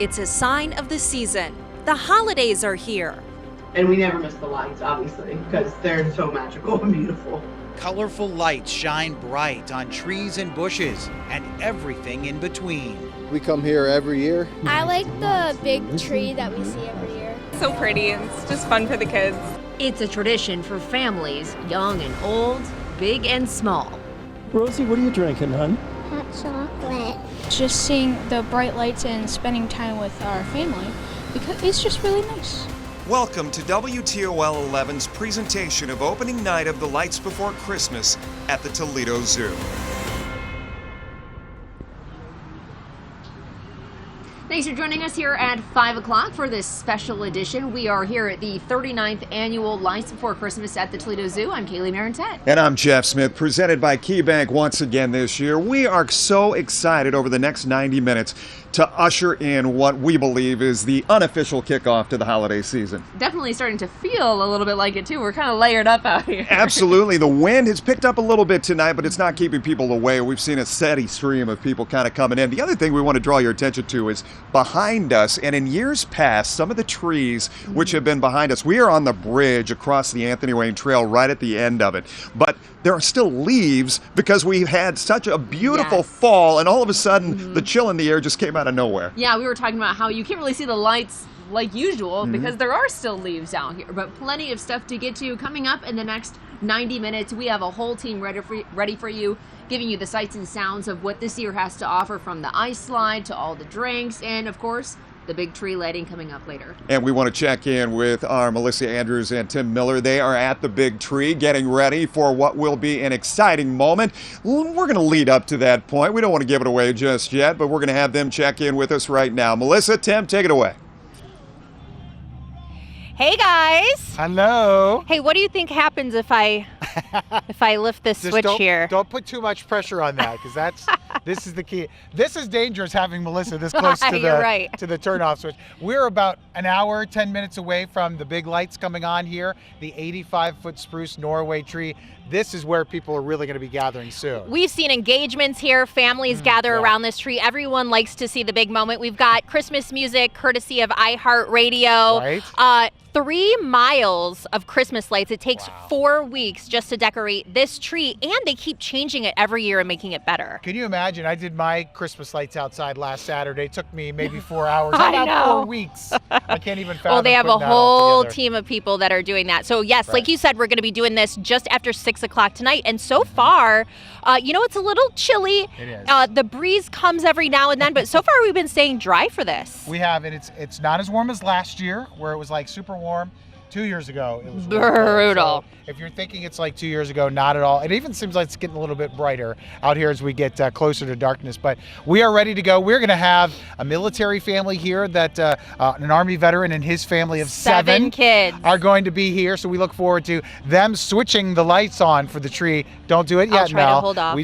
It's a sign of the season. The holidays are here. And we never miss the lights, obviously, because they're so magical and beautiful. Colorful lights shine bright on trees and bushes and everything in between. We come here every year. I like the big tree that we see every year. So pretty, and it's just fun for the kids. It's a tradition for families, young and old, big and small. Rosie, what are you drinking, hon? Hot chocolate. Just seeing the bright lights and spending time with our family, because it's just really nice. Welcome to WTOL 11's presentation of opening night of the Lights Before Christmas at the Toledo Zoo. Thanks for joining us here at 5 o'clock for this special edition. We are here at the 39th Annual Lights Before Christmas at the Toledo Zoo. I'm Kaylee Marentet. And I'm Jeff Smith, presented by KeyBank once again this year. We are so excited over the next 90 minutes to usher in what we believe is the unofficial kickoff to the holiday season. Definitely starting to feel a little bit like it, too. We're kind of layered up out here. Absolutely. The wind has picked up a little bit tonight, but it's not keeping people away. We've seen a steady stream of people kind of coming in. The other thing we want to draw your attention to is behind us, and in years past, some of the trees which have been behind us, we are on the bridge across the Anthony Wayne Trail right at the end of it. But there are still leaves because we've had such a beautiful fall, and all of a sudden the chill in the air just came out of nowhere. Yeah, we were talking about how you can't really see the lights like usual because there are still leaves out here, but plenty of stuff to get to coming up in the next 90 minutes. We have a whole team ready for you, giving you the sights and sounds of what this year has to offer, from the ice slide to all the drinks, and of course the big tree lighting coming up later. And we want to check in with our Melissa Andrews and Tim Miller. They are at the big tree getting ready for what will be an exciting moment. We're going to lead up to that point. We don't want to give it away just yet, but we're going to have them check in with us right now. Melissa, Tim, take it away. Hey guys. Hello. Hey, what do you think happens if I lift this switch here? Don't put too much pressure on that, because this is the key. This is dangerous, having Melissa this close to the turn-off switch. We're about an hour, 10 minutes away from the big lights coming on here, the 85-foot spruce Norway tree. This is where people are really going to be gathering soon. We've seen engagements here. Families gather around this tree. Everyone likes to see the big moment. We've got Christmas music courtesy of iHeartRadio. Right. 3 miles of Christmas lights. It takes 4 weeks just to decorate this tree, and they keep changing it every year and making it better. Can you imagine? I did my Christmas lights outside last Saturday. It took me maybe 4 hours. I About know. 4 weeks. I can't even fathom. Well, they have a putting that all whole together. team of people that are doing that. So yes, like you said, we're going to be doing this just after 6 o'clock tonight. And so far, it's a little chilly. It is. The breeze comes every now and then, but so far we've been staying dry for this. We have, and it's not as warm as last year, where it was like super warm. 2 years ago, it was brutal. So if you're thinking it's like 2 years ago, not at all. It even seems like it's getting a little bit brighter out here as we get closer to darkness. But we are ready to go. We're going to have a military family here that an Army veteran and his family of 7 kids are going to be here. So we look forward to them switching the lights on for the tree. Don't do it yet, I'll try Mel. to hold off.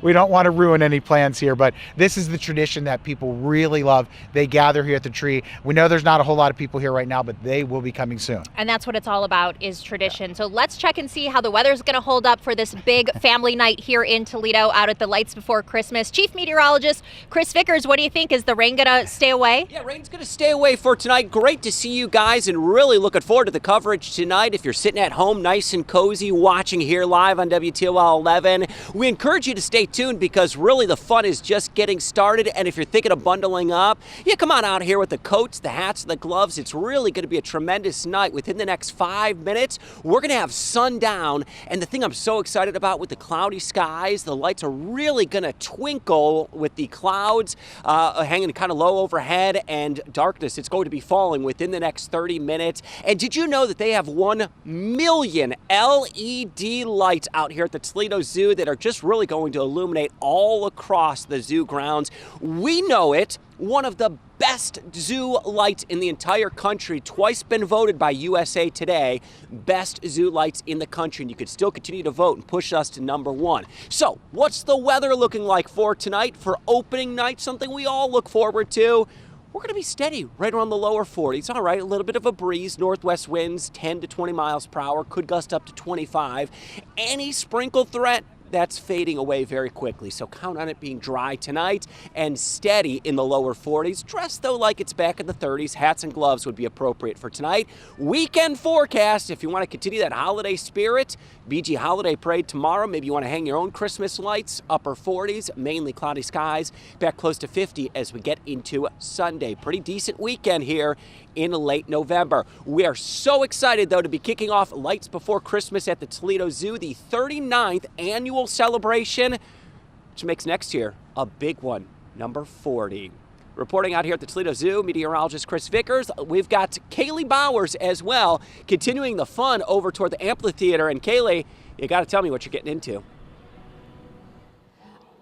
We don't want to ruin any plans here, but this is the tradition that people really love. They gather here at the tree. We know there's not a whole lot of people here right now, but they will be coming soon. And that's what it's all about, is tradition. So let's check and see how the weather's going to hold up for this big family night here in Toledo out at the Lights Before Christmas. Chief Meteorologist Chris Vickers, what do you think? Is the rain going to stay away? Yeah, rain's going to stay away for tonight. Great to see you guys, and really looking forward to the coverage tonight. If you're sitting at home nice and cozy watching here live on WTOL 11, we encourage you to stay tuned, because really the fun is just getting started. And if you're thinking of bundling up, come on out here with the coats, the hats, the gloves. It's really going to be a tremendous night. Within the next 5 minutes, we're going to have sundown. And the thing I'm so excited about, with the cloudy skies, the lights are really going to twinkle with the clouds hanging kind of low overhead, and darkness. It's going to be falling within the next 30 minutes. And did you know that they have 1 million LED lights out here at the Toledo Zoo that are just really going to illuminate all across the zoo grounds? We know it. One of the best zoo lights in the entire country, twice been voted by USA Today best zoo lights in the country, and you could still continue to vote and push us to #1. So what's the weather looking like for tonight, for opening night, something we all look forward to? We're going to be steady right around the lower 40s. All right, a little bit of a breeze, northwest winds 10 to 20 miles per hour, could gust up to 25. Any sprinkle threat that's fading away very quickly. So count on it being dry tonight and steady in the lower 40s. Dress, though, like it's back in the 30s. Hats and gloves would be appropriate for tonight. Weekend forecast, if you want to continue that holiday spirit, BG Holiday Parade tomorrow. Maybe you want to hang your own Christmas lights. Upper 40s, mainly cloudy skies. Back close to 50 as we get into Sunday. Pretty decent weekend here in late November. We are so excited, though, to be kicking off Lights Before Christmas at the Toledo Zoo, the 39th annual celebration, which makes next year a big one, number 40. Reporting out here at the Toledo Zoo, meteorologist Chris Vickers. We've got Kaylee Bowers as well, continuing the fun over toward the amphitheater. And Kaylee, you got to tell me what you're getting into.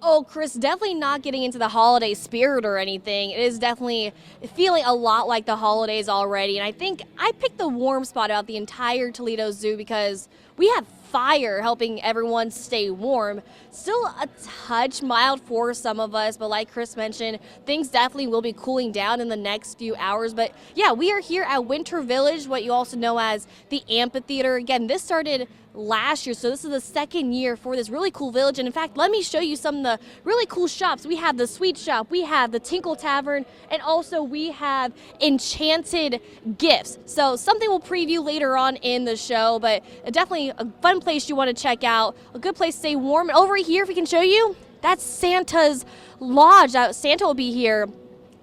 Oh, Chris, definitely not getting into the holiday spirit or anything. It is definitely feeling a lot like the holidays already. And I think I picked the warm spot out the entire Toledo Zoo because we have fire helping everyone stay warm. Still a touch mild for some of us, but like Chris mentioned, things definitely will be cooling down in the next few hours. But yeah, we are here at Winter Village, what you also know as the amphitheater. Again, this started last year, so this is the second year for this really cool village. And in fact, let me show you some of the really cool shops. We have the Sweet Shop, we have the Tinkle Tavern, and also we have Enchanted Gifts. So something we'll preview later on in the show, but definitely a fun place you want to check out, a good place to stay warm. And over here, if we can show you, that's Santa's Lodge. Santa will be here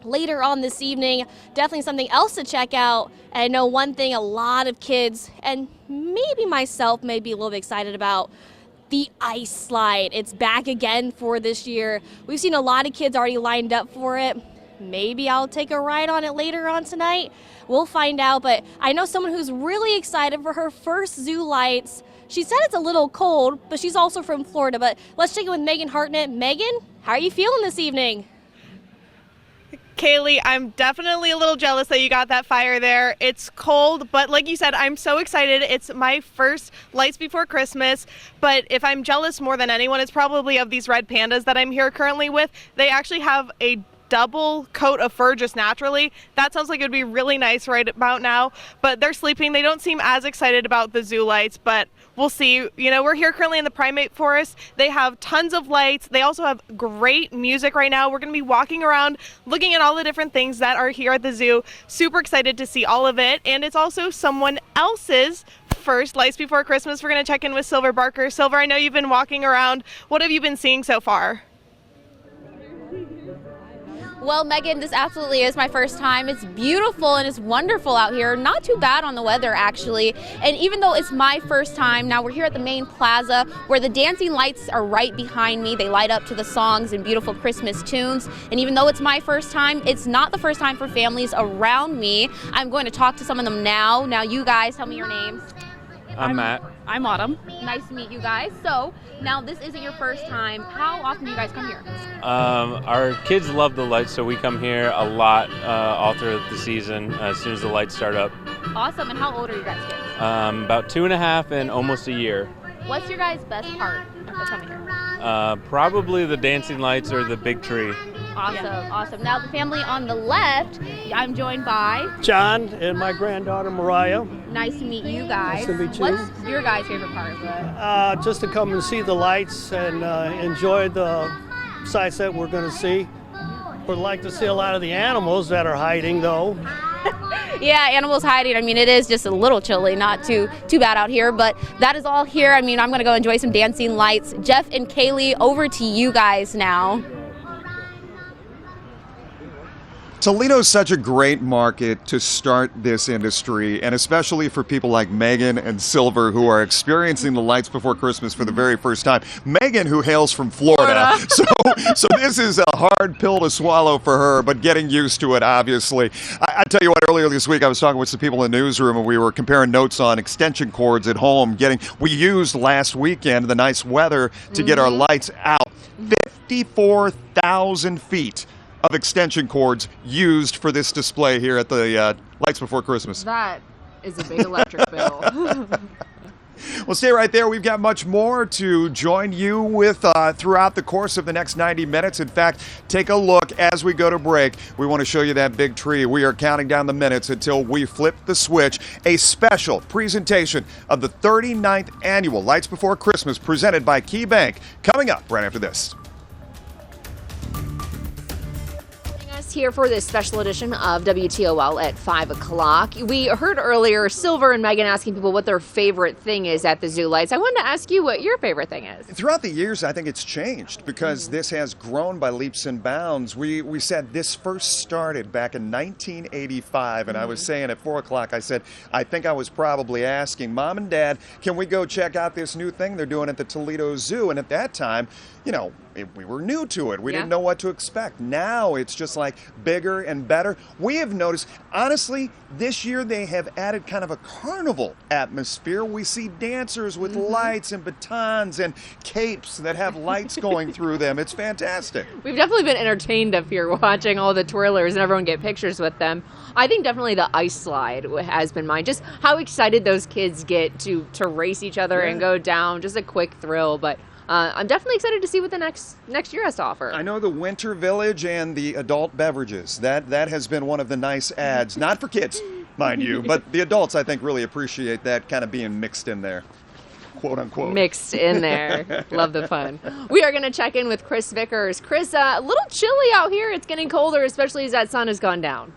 later on this evening. Definitely something else to check out. And I know one thing a lot of kids, and maybe myself, may be a little bit excited about, the ice slide. It's back again for this year. We've seen a lot of kids already lined up for it. Maybe I'll take a ride on it later on tonight. We'll find out, but I know someone who's really excited for her first zoo lights. She said it's a little cold, but she's also from Florida. But let's check in with Megan Hartnett. Megan, how are you feeling this evening? Kaylee, I'm definitely a little jealous that you got that fire there. It's cold, but like you said, I'm so excited. It's my first Lights Before Christmas, but if I'm jealous more than anyone, it's probably of these red pandas that I'm here currently with. They actually have a double coat of fur just naturally. That sounds like it would be really nice right about now, but they're sleeping. They don't seem as excited about the zoo lights, but we'll see. You know, we're here currently in the primate forest. They have tons of lights. They also have great music right now. We're going to be walking around looking at all the different things that are here at the zoo. Super excited to see all of it, and it's also someone else's first Lights Before Christmas. We're going to check in with Silver Barker. Silver, I know you've been walking around. What have you been seeing so far? Well, Megan, this absolutely is my first time. It's beautiful and it's wonderful out here. Not too bad on the weather, actually. And even though it's my first time, now we're here at the main plaza where the dancing lights are right behind me. They light up to the songs and beautiful Christmas tunes. And even though it's my first time, it's not the first time for families around me. I'm going to talk to some of them now. Now, you guys, tell me your names. I'm Matt. I'm Autumn. Nice to meet you guys. So, now this isn't your first time. How often do you guys come here? Our kids love the lights, so we come here a lot all throughout the season as soon as the lights start up. Awesome. And how old are you guys kids? About 2.5 and almost a year. What's your guys' best part of coming here? Probably the dancing lights or the big tree. Awesome, awesome. Now the family on the left, I'm joined by John and my granddaughter Mariah. Nice to meet you guys. Nice to meet you. What's your guys' favorite part of it? Just to come and see the lights and enjoy the sights that we're going to see. Would like to see a lot of the animals that are hiding, though. Yeah, animals hiding. I mean, it is just a little chilly, not too bad out here, but that is all here. I mean, I'm going to go enjoy some dancing lights. Jeff and Kaylee, over to you guys now. Toledo's such a great market to start this industry, and especially for people like Megan and Silver who are experiencing the Lights Before Christmas for the very first time. Megan, who hails from Florida. So this is a hard pill to swallow for her, but getting used to it, obviously. I tell you what, earlier this week I was talking with some people in the newsroom, and we were comparing notes on extension cords at home. We used last weekend the nice weather to get our lights out. 54,000 feet of extension cords used for this display here at the Lights Before Christmas. That is a big electric bill. Well, stay right there. We've got much more to join you with throughout the course of the next 90 minutes. In fact, take a look as we go to break. We want to show you that big tree. We are counting down the minutes until we flip the switch. A special presentation of the 39th annual Lights Before Christmas presented by KeyBank coming up right after this. Here for this special edition of WTOL at 5 o'clock. We heard earlier Silver and Megan asking people what their favorite thing is at the zoo lights. I wanted to ask you what your favorite thing is. Throughout the years, I think it's changed because this has grown by leaps and bounds. We said this first started back in 1985, and I was saying at 4 o'clock, I said, I think I was probably asking Mom and Dad, can we go check out this new thing they're doing at the Toledo Zoo? And at that time, you know, we were new to it. We didn't know what to expect. Now it's just like bigger and better. We have noticed, honestly, this year they have added kind of a carnival atmosphere. We see dancers with lights and batons and capes that have lights going through them. It's fantastic. We've definitely been entertained up here watching all the twirlers and everyone get pictures with them. I think definitely the ice slide has been mine. Just how excited those kids get to race each other and go down. Just a quick thrill, but I'm definitely excited to see what the next year has to offer. I know the Winter Village and the adult beverages. That has been one of the nice ads. Not for kids, mind you, but the adults, I think, really appreciate that kind of being mixed in there. Quote unquote. Mixed in there. Love the fun. We are going to check in with Chris Vickers. Chris, a little chilly out here. It's getting colder, especially as that sun has gone down.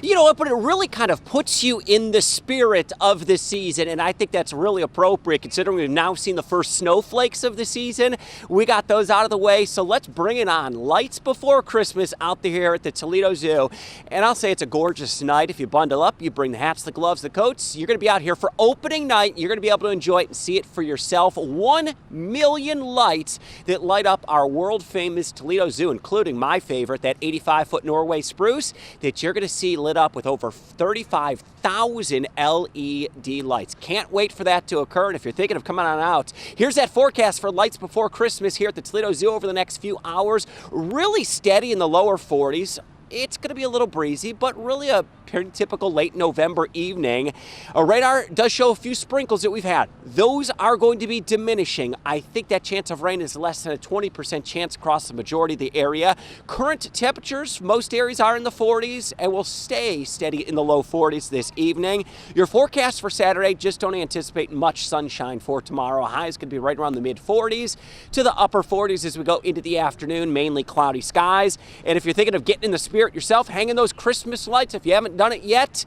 You know what, but it really kind of puts you in the spirit of the season, and I think that's really appropriate considering we've now seen the first snowflakes of the season. We got those out of the way, so let's bring it on. Lights Before Christmas out there at the Toledo Zoo, and I'll say it's a gorgeous night. If you bundle up, you bring the hats, the gloves, the coats, you're going to be out here for opening night. You're going to be able to enjoy it and see it for yourself. 1 million lights that light up our world-famous Toledo Zoo, including my favorite, that 85-foot Norway spruce that you're going to see lit up with over 35,000 LED lights. Can't wait for that to occur. And if you're thinking of coming on out, here's that forecast for Lights Before Christmas here at the Toledo Zoo over the next few hours. Really steady in the lower 40s. It's going to be a little breezy, but really a pretty typical late November evening. A radar does show a few sprinkles that we've had. Those are going to be diminishing. I think that chance of rain is less than a 20% chance across the majority of the area. Current temperatures, most areas are in the 40s and will stay steady in the low 40s this evening. Your forecast for Saturday, just don't anticipate much sunshine for tomorrow. High is going to be right around the mid 40s to the upper 40s as we go into the afternoon, mainly cloudy skies. And if you're thinking of getting in the spirit yourself, hanging those Christmas lights, if you haven't done it yet,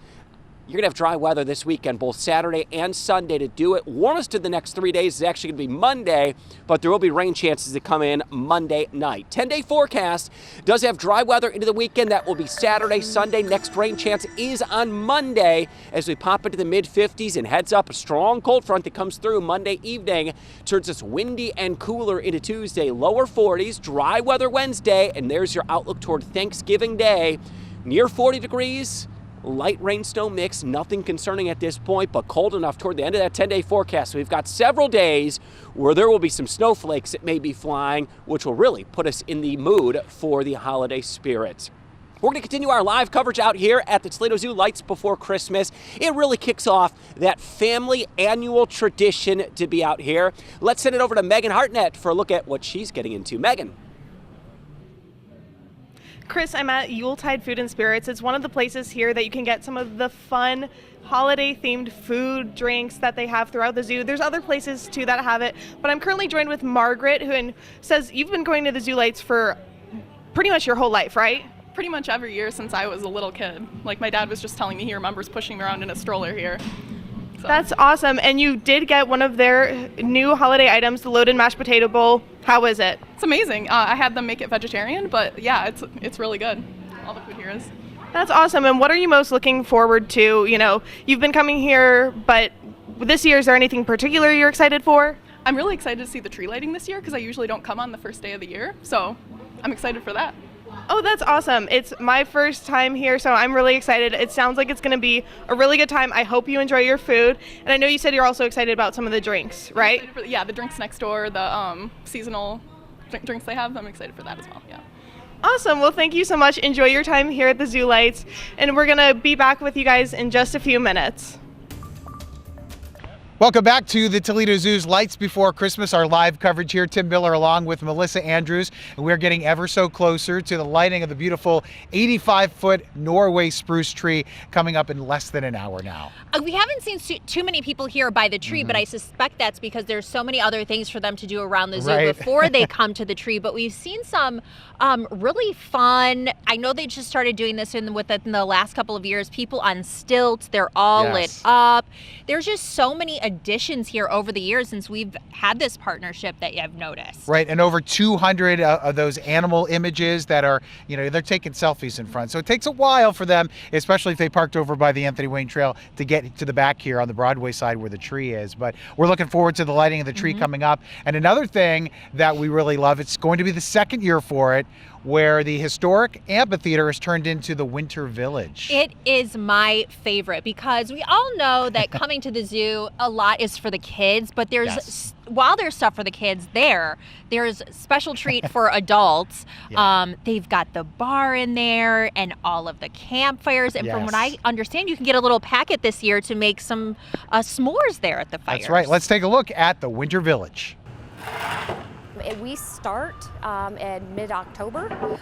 you're going to have dry weather this weekend, both Saturday and Sunday to do it. Warmest of the next 3 days is actually going to be Monday, but there will be rain chances that come in Monday night. 10-day forecast does have dry weather into the weekend. That will be Saturday, Sunday. Next rain chance is on Monday as we pop into the mid-50s and heads up a strong cold front that comes through Monday evening. Turns us windy and cooler into Tuesday. Lower 40s, dry weather Wednesday, and there's your outlook toward Thanksgiving Day. Near 40 degrees. Light rain snow mix, nothing concerning at this point, but cold enough toward the end of that 10-day forecast. So we've got several days where there will be some snowflakes that may be flying, which will really put us in the mood for the holiday spirit. We're going to continue our live coverage out here at the Toledo Zoo Lights Before Christmas. It really kicks off that family annual tradition to be out here. Let's send it over to Megan Hartnett for a look at what she's getting into. Megan. Chris, I'm at Yuletide Food and Spirits. It's one of the places here that you can get some of the fun holiday-themed food, drinks that they have throughout the zoo. There's other places, too, that have it. But I'm currently joined with Margaret, who says you've been going to the Zoo Lights for pretty much your whole life, right? Pretty much every year since I was a little kid. Like, my dad was just telling me he remembers pushing me around in a stroller here. So. That's awesome. And you did get one of their new holiday items, the loaded mashed potato bowl. How is it? It's amazing. I had them make it vegetarian, but yeah, it's really good. All the food here is. That's awesome. And what are you most looking forward to? You know, you've been coming here, but this year, is there anything particular you're excited for? I'm really excited to see the tree lighting this year because I usually don't come on the first day of the year. So I'm excited for that. Oh, that's awesome. It's my first time here, so I'm really excited. It sounds like it's going to be a really good time. I hope you enjoy your food. And I know you said you're also excited about some of the drinks, right? Yeah, the drinks next door, the seasonal drinks they have. I'm excited for that as well, yeah. Awesome. Well, thank you so much. Enjoy your time here at the Zoo Lights. And we're going to be back with you guys in just a few minutes. Welcome back to the Toledo Zoo's Lights Before Christmas, our live coverage here. Tim Miller along with Melissa Andrews, and we're getting ever so closer to the lighting of the beautiful 85-foot Norway spruce tree coming up in less than an hour now. We haven't seen too many people here by the tree, but I suspect that's because there's so many other things for them to do around the zoo before they come to the tree. But we've seen some really fun, I know they just started doing this within the last couple of years, people on stilts, they're all lit up. There's just so many additions here over the years since we've had this partnership that you have noticed. Right, and over 200 of those animal images that are, they're taking selfies in front. So it takes a while for them, especially if they parked over by the Anthony Wayne Trail, to get to the back here on the Broadway side where the tree is. But we're looking forward to the lighting of the tree coming up. And another thing that we really love, it's going to be the second year for it, where the historic amphitheater is turned into the Winter Village. It is my favorite because we all know that coming to the zoo, a lot is for the kids, but there's while there's stuff for the kids there's special treat for adults. They've got the bar in there and all of the campfires. And from what I understand, you can get a little packet this year to make some s'mores there at the fires. That's right. Let's take a look at the Winter Village. We start in mid-October,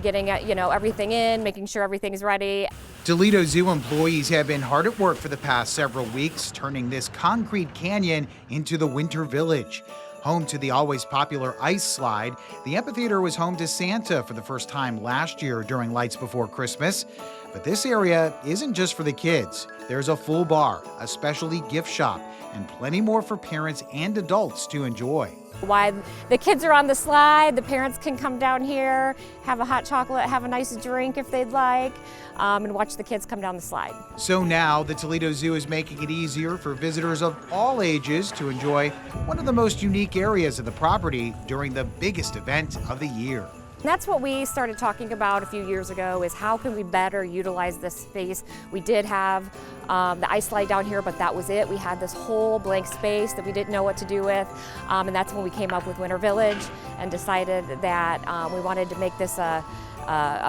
getting everything in, making sure everything's ready. Toledo Zoo employees have been hard at work for the past several weeks, turning this concrete canyon into the Winter Village. Home to the always popular ice slide, the amphitheater was home to Santa for the first time last year during Lights Before Christmas. But this area isn't just for the kids. There's a full bar, a specialty gift shop, and plenty more for parents and adults to enjoy. While the kids are on the slide, the parents can come down here, have a hot chocolate, have a nice drink if they'd like, and watch the kids come down the slide. So now the Toledo Zoo is making it easier for visitors of all ages to enjoy one of the most unique areas of the property during the biggest event of the year. And that's what we started talking about a few years ago, is how can we better utilize this space. We did have the ice slide down here, but that was it. We had this whole blank space that we didn't know what to do with, and that's when we came up with Winter Village and decided that we wanted to make this a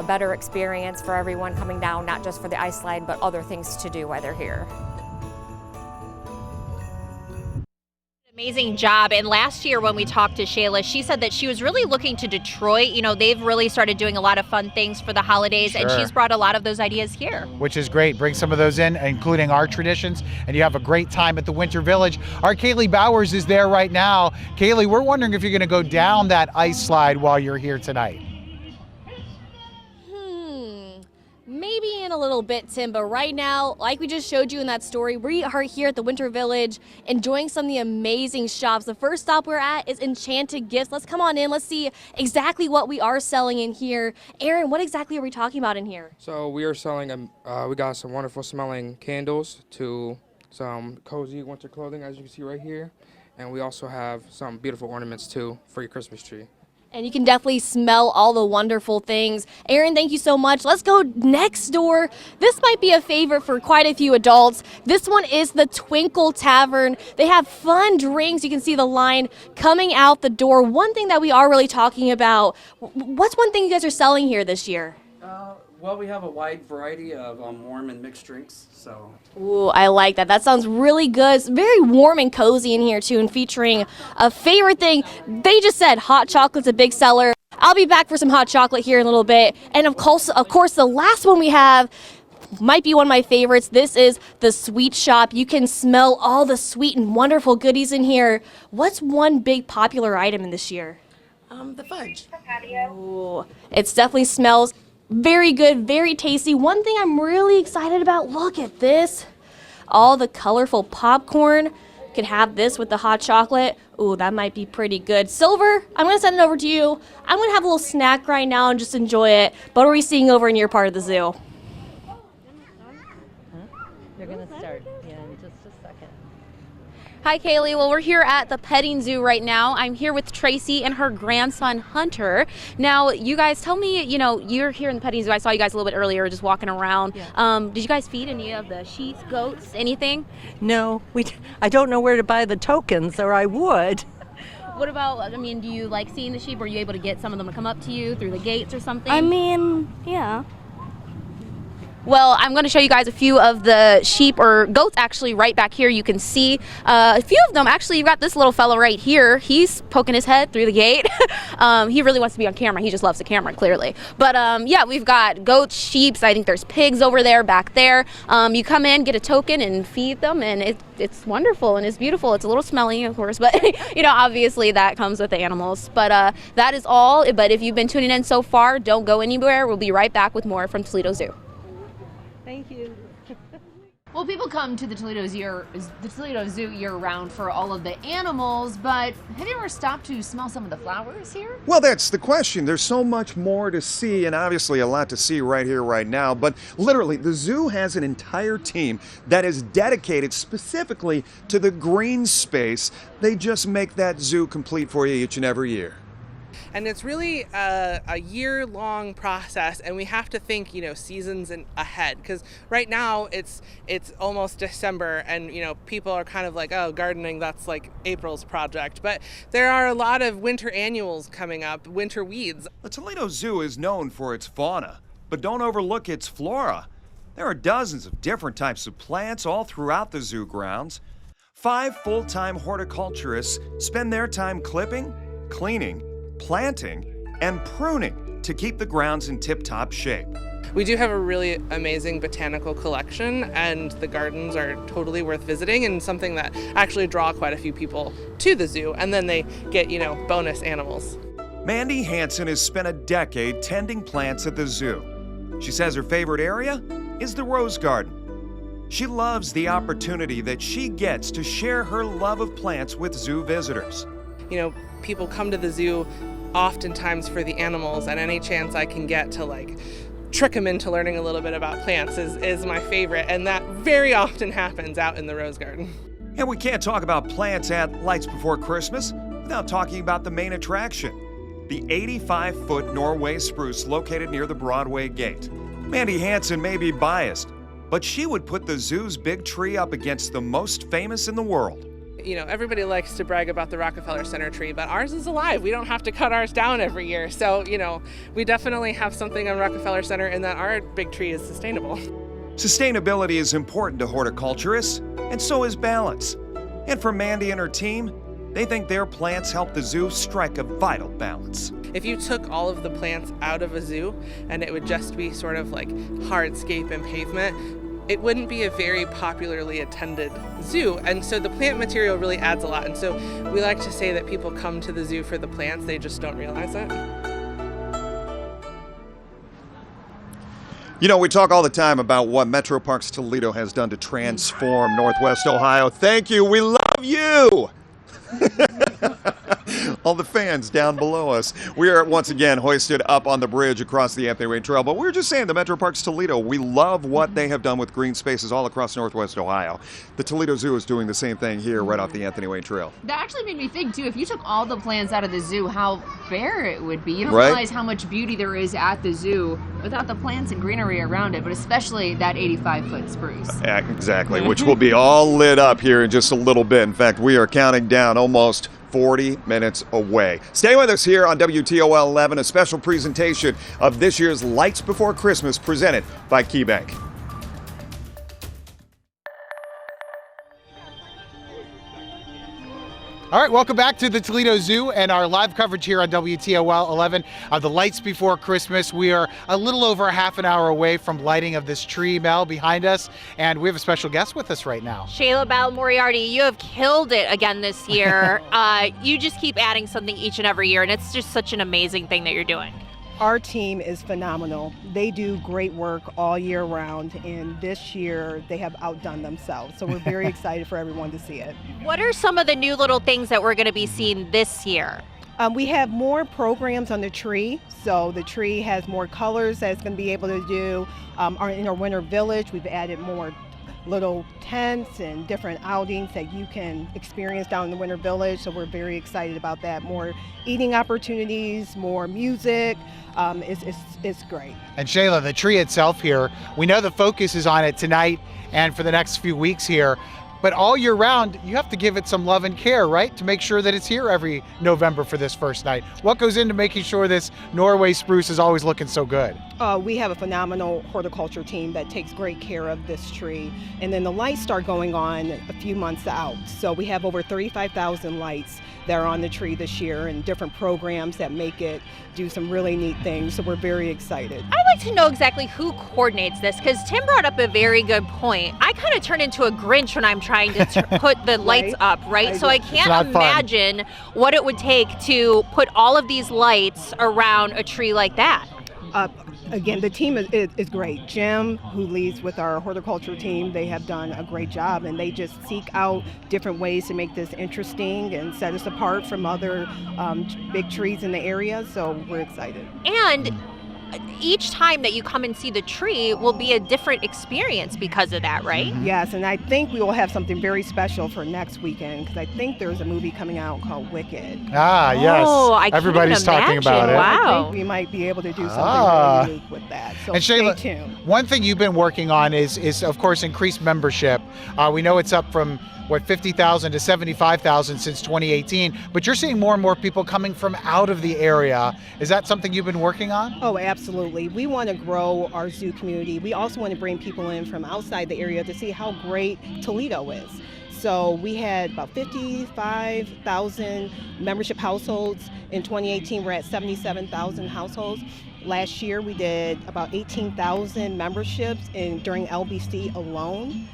better experience for everyone coming down, not just for the ice slide, but other things to do while they're here. Amazing job. And last year when we talked to Shayla, she said that she was really looking to Detroit. They've really started doing a lot of fun things for the holidays, and she's brought a lot of those ideas here. Which is great. Bring some of those in, including our traditions, and you have a great time at the Winter Village. Our Kaylee Bowers is there right now. Kaylee, we're wondering if you're going to go down that ice slide while you're here tonight. Maybe in a little bit, Tim, but right now, like we just showed you in that story, we are here at the Winter Village enjoying some of the amazing shops. The first stop we're at is Enchanted Gifts. Let's come on in. Let's see exactly what we are selling in here. Aaron, what exactly are we talking about in here? So we are selling, we got some wonderful smelling candles to some cozy winter clothing, as you can see right here. And we also have some beautiful ornaments too for your Christmas tree. And you can definitely smell all the wonderful things. Aaron, thank you so much. Let's go next door. This might be a favorite for quite a few adults. This one is the Twinkle Tavern. They have fun drinks. You can see the line coming out the door. One thing that we are really talking about, what's one thing you guys are selling here this year? Well, we have a wide variety of warm and mixed drinks. So. Ooh, I like that. That sounds really good. It's very warm and cozy in here too, and featuring a favorite thing. They just said hot chocolate's a big seller. I'll be back for some hot chocolate here in a little bit. And of course, the last one we have might be one of my favorites. This is the Sweet Shop. You can smell all the sweet and wonderful goodies in here. What's one big popular item in this year? The fudge. Ooh, it definitely smells very good, very tasty. One thing I'm really excited about, look at this. All the colorful popcorn. Could have this with the hot chocolate. Ooh, that might be pretty good. Silver, I'm going to send it over to you. I'm going to have a little snack right now and just enjoy it. What are we seeing over in your part of the zoo? You're going to start in just a second. Hi, Kaylee. Well, we're here at the petting zoo right now. I'm here with Tracy and her grandson, Hunter. Now, you guys, tell me, you're here in the petting zoo. I saw you guys a little bit earlier just walking around. Yeah. Did you guys feed any of the sheep, goats, anything? No, I don't know where to buy the tokens, or I would. What about, do you like seeing the sheep? Were you able to get some of them to come up to you through the gates or something? Yeah. Well, I'm going to show you guys a few of the sheep or goats actually right back here. You can see a few of them. Actually, you've got this little fellow right here. He's poking his head through the gate. He really wants to be on camera. He just loves the camera, clearly. But yeah, we've got goats, sheep. I think there's pigs over there, back there. You come in, get a token, and feed them, and it's wonderful and it's beautiful. It's a little smelly, of course, but you know, obviously that comes with the animals. But that is all. But if you've been tuning in so far, don't go anywhere. We'll be right back with more from Toledo Zoo. Thank you. Well, people come to the Toledo Zoo year-round for all of the animals, but have you ever stopped to smell some of the flowers here? Well, that's the question. There's so much more to see, and obviously a lot to see right here, right now. But literally, the zoo has an entire team that is dedicated specifically to the green space. They just make that zoo complete for you each and every year. And it's really a year-long process, and we have to think, you know, seasons ahead, because right now it's almost December, and you know, people are kind of like, oh, gardening, that's like April's project. But there are a lot of winter annuals coming up, winter weeds. The Toledo Zoo is known for its fauna, but don't overlook its flora. There are dozens of different types of plants all throughout the zoo grounds. 5 full-time horticulturists spend their time clipping, cleaning, planting, and pruning to keep the grounds in tip-top shape. We do have a really amazing botanical collection, and the gardens are totally worth visiting, and something that actually draw quite a few people to the zoo, and then they get, you know, bonus animals. Mandy Hansen has spent a decade tending plants at the zoo. She says her favorite area is the rose garden. She loves the opportunity that she gets to share her love of plants with zoo visitors. You know, people come to the zoo oftentimes for the animals, and any chance I can get to like trick them into learning a little bit about plants is my favorite, and that very often happens out in the rose garden. And we can't talk about plants at Lights Before Christmas without talking about the main attraction, the 85-foot Norway spruce located near the Broadway gate. Mandy Hansen may be biased, but she would put the zoo's big tree up against the most famous in the world. You know, everybody likes to brag about the Rockefeller Center tree, but ours is alive. We don't have to cut ours down every year. So, you know, we definitely have something on Rockefeller Center in that our big tree is sustainable. Sustainability is important to horticulturists, and so is balance. And for Mandy and her team, they think their plants help the zoo strike a vital balance. If you took all of the plants out of a zoo and it would just be sort of like hardscape and pavement, it wouldn't be a very popularly attended zoo. And so the plant material really adds a lot. And so we like to say that people come to the zoo for the plants, they just don't realize it. You know, we talk all the time about what Metro Parks Toledo has done to transform Northwest Ohio. Thank you. We love you. All the fans down below us. We are once again hoisted up on the bridge across the Anthony Wayne Trail, but we were just saying the Metro Parks Toledo, we love what they have done with green spaces all across Northwest Ohio. The Toledo Zoo is doing the same thing here right off the Anthony Wayne Trail. That actually made me think, too, if you took all the plants out of the zoo, how bare it would be. You don't Right? realize how much beauty there is at the zoo without the plants and greenery around it, but especially that 85-foot spruce. Yeah, exactly, which will be all lit up here in just a little bit. In fact, we are counting down almost 40 minutes away. Stay with us here on WTOL 11, a special presentation of this year's Lights Before Christmas presented by KeyBank. All right, welcome back to the Toledo Zoo and our live coverage here on WTOL 11 of the Lights Before Christmas. We are a little over a half an hour away from lighting of this tree, Mel, behind us, and we have a special guest with us right now. Shayla Bell Moriarty, you have killed it again this year. You just keep adding something each and every year, and it's just such an amazing thing that you're doing. Our team is phenomenal. They do great work all year round, and this year they have outdone themselves. So we're very excited for everyone to see it. What are some of the new little things that we're going to be seeing this year? We have more programs on the tree. So the tree has more colors that it's going to be able to do. In our winter village, we've added more little tents and different outings that you can experience down in the winter village. So we're very excited about that. More eating opportunities, more music. It's great. And Shayla, the tree itself here, we know the focus is on it tonight and for the next few weeks here. but all year round, you have to give it some love and care, right? To make sure that it's here every November for this first night. What goes into making sure this Norway spruce is always looking so good? We have a phenomenal horticulture team that takes great care of this tree. And then the lights start going on a few months out. So we have over 35,000 lights that are on the tree this year and different programs that make it do some really neat things. So we're very excited. I'd like to know exactly who coordinates this, because Tim brought up a very good point. I kind of turn into a Grinch when I'm trying to put the lights up, right? So I can't imagine what it would take to put all of these lights around a tree like that. Again, the team is great. Jim, who leads with our horticulture team, they have done a great job, and they just seek out different ways to make this interesting and set us apart from other big trees in the area, so we're excited. And each time that you come and see the tree will be a different experience because of that, right? Yes, and I think we will have something very special for next weekend, because I think there's a movie coming out called Wicked. Ah, yes. Oh, everybody's talking about it. I think we might be able to do something really unique with that. So and stay Shayla, tuned. one thing you've been working on is of course increased membership. We know it's up from 50,000 to 75,000 since 2018, but you're seeing more and more people coming from out of the area. Is that something you've been working on? Oh, absolutely. We want to grow our zoo community. We also want to bring people in from outside the area to see how great Toledo is. So we had about 55,000 membership households. In 2018, we're at 77,000 households. Last year, we did about 18,000 memberships during LBC alone.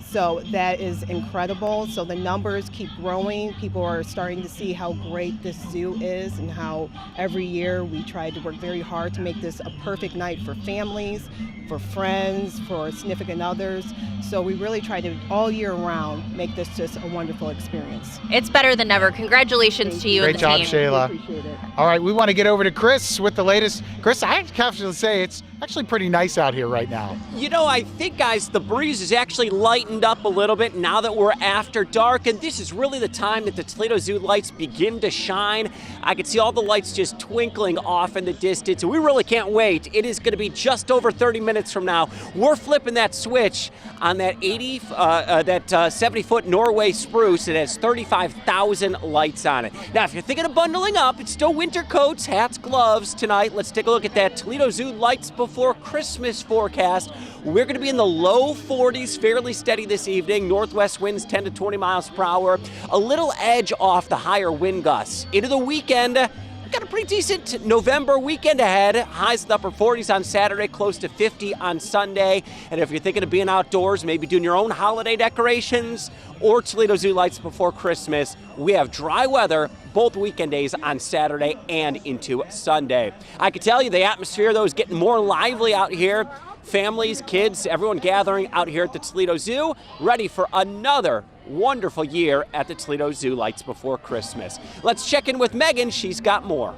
So that is incredible. So the numbers keep growing. People are starting to see how great this zoo is, and how every year we try to work very hard to make this a perfect night for families, for friends, for significant others. So we really try to, all year round, make this just a wonderful experience. It's better than ever. Congratulations to you and the team. Great job, Shayla. Appreciate it. All right, we want to get over to Chris with the latest. Chris, I have to say it's actually pretty nice out here right now. You know, I think, guys, the breeze is actually lightened up a little bit now that we're after dark, and this is really the time that the Toledo Zoo lights begin to shine. I can see all the lights just twinkling off in the distance, and we really can't wait. It is going to be just over 30 minutes from now. We're flipping that switch on that 70-foot Norway spruce. It has 35,000 lights on it. Now, if you're thinking of bundling up, it's still winter coats, hats, gloves tonight. Let's take a look at that Toledo Zoo lights before Christmas forecast. We're going to be in the low 40s, fairly steady this evening. Northwest winds 10 to 20 miles per hour. A little edge off the higher wind gusts. Into the weekend, we've got a pretty decent November weekend ahead. Highs in the upper 40s on Saturday, close to 50 on Sunday. And if you're thinking of being outdoors, maybe doing your own holiday decorations or Toledo Zoo lights before Christmas, we have dry weather both weekend days on Saturday and into Sunday. I can tell you the atmosphere, though, is getting more lively out here. Families, kids, everyone gathering out here at the Toledo Zoo, ready for another wonderful year at the Toledo Zoo lights before Christmas. Let's check in with Megan. She's got more.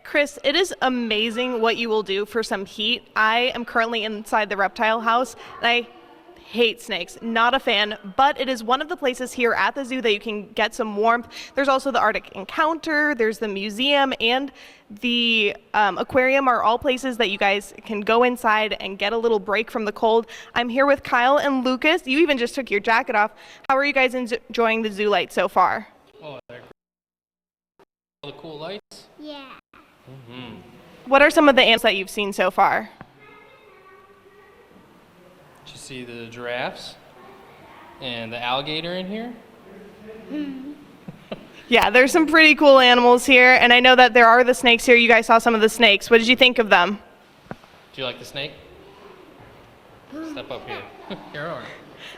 Chris, it is amazing what you will do for some heat. I am currently inside the reptile house, and I hate snakes, not a fan, but it is one of the places here at the zoo that you can get some warmth. There's also the Arctic Encounter, there's the museum, and the aquarium are all places that you guys can go inside and get a little break from the cold. I'm here with Kyle and Lucas. You even just took your jacket off. How are you guys enjoying the zoo lights so far? Oh, they're great. All the cool lights? Yeah. Mm-hmm. What are some of the animals that you've seen so far? Did you see the giraffes and the alligator in here? Yeah, there's some pretty cool animals here, and I know that there are the snakes here. You guys saw some of the snakes. What did you think of them? Do you like the snake? Step up here. Here are.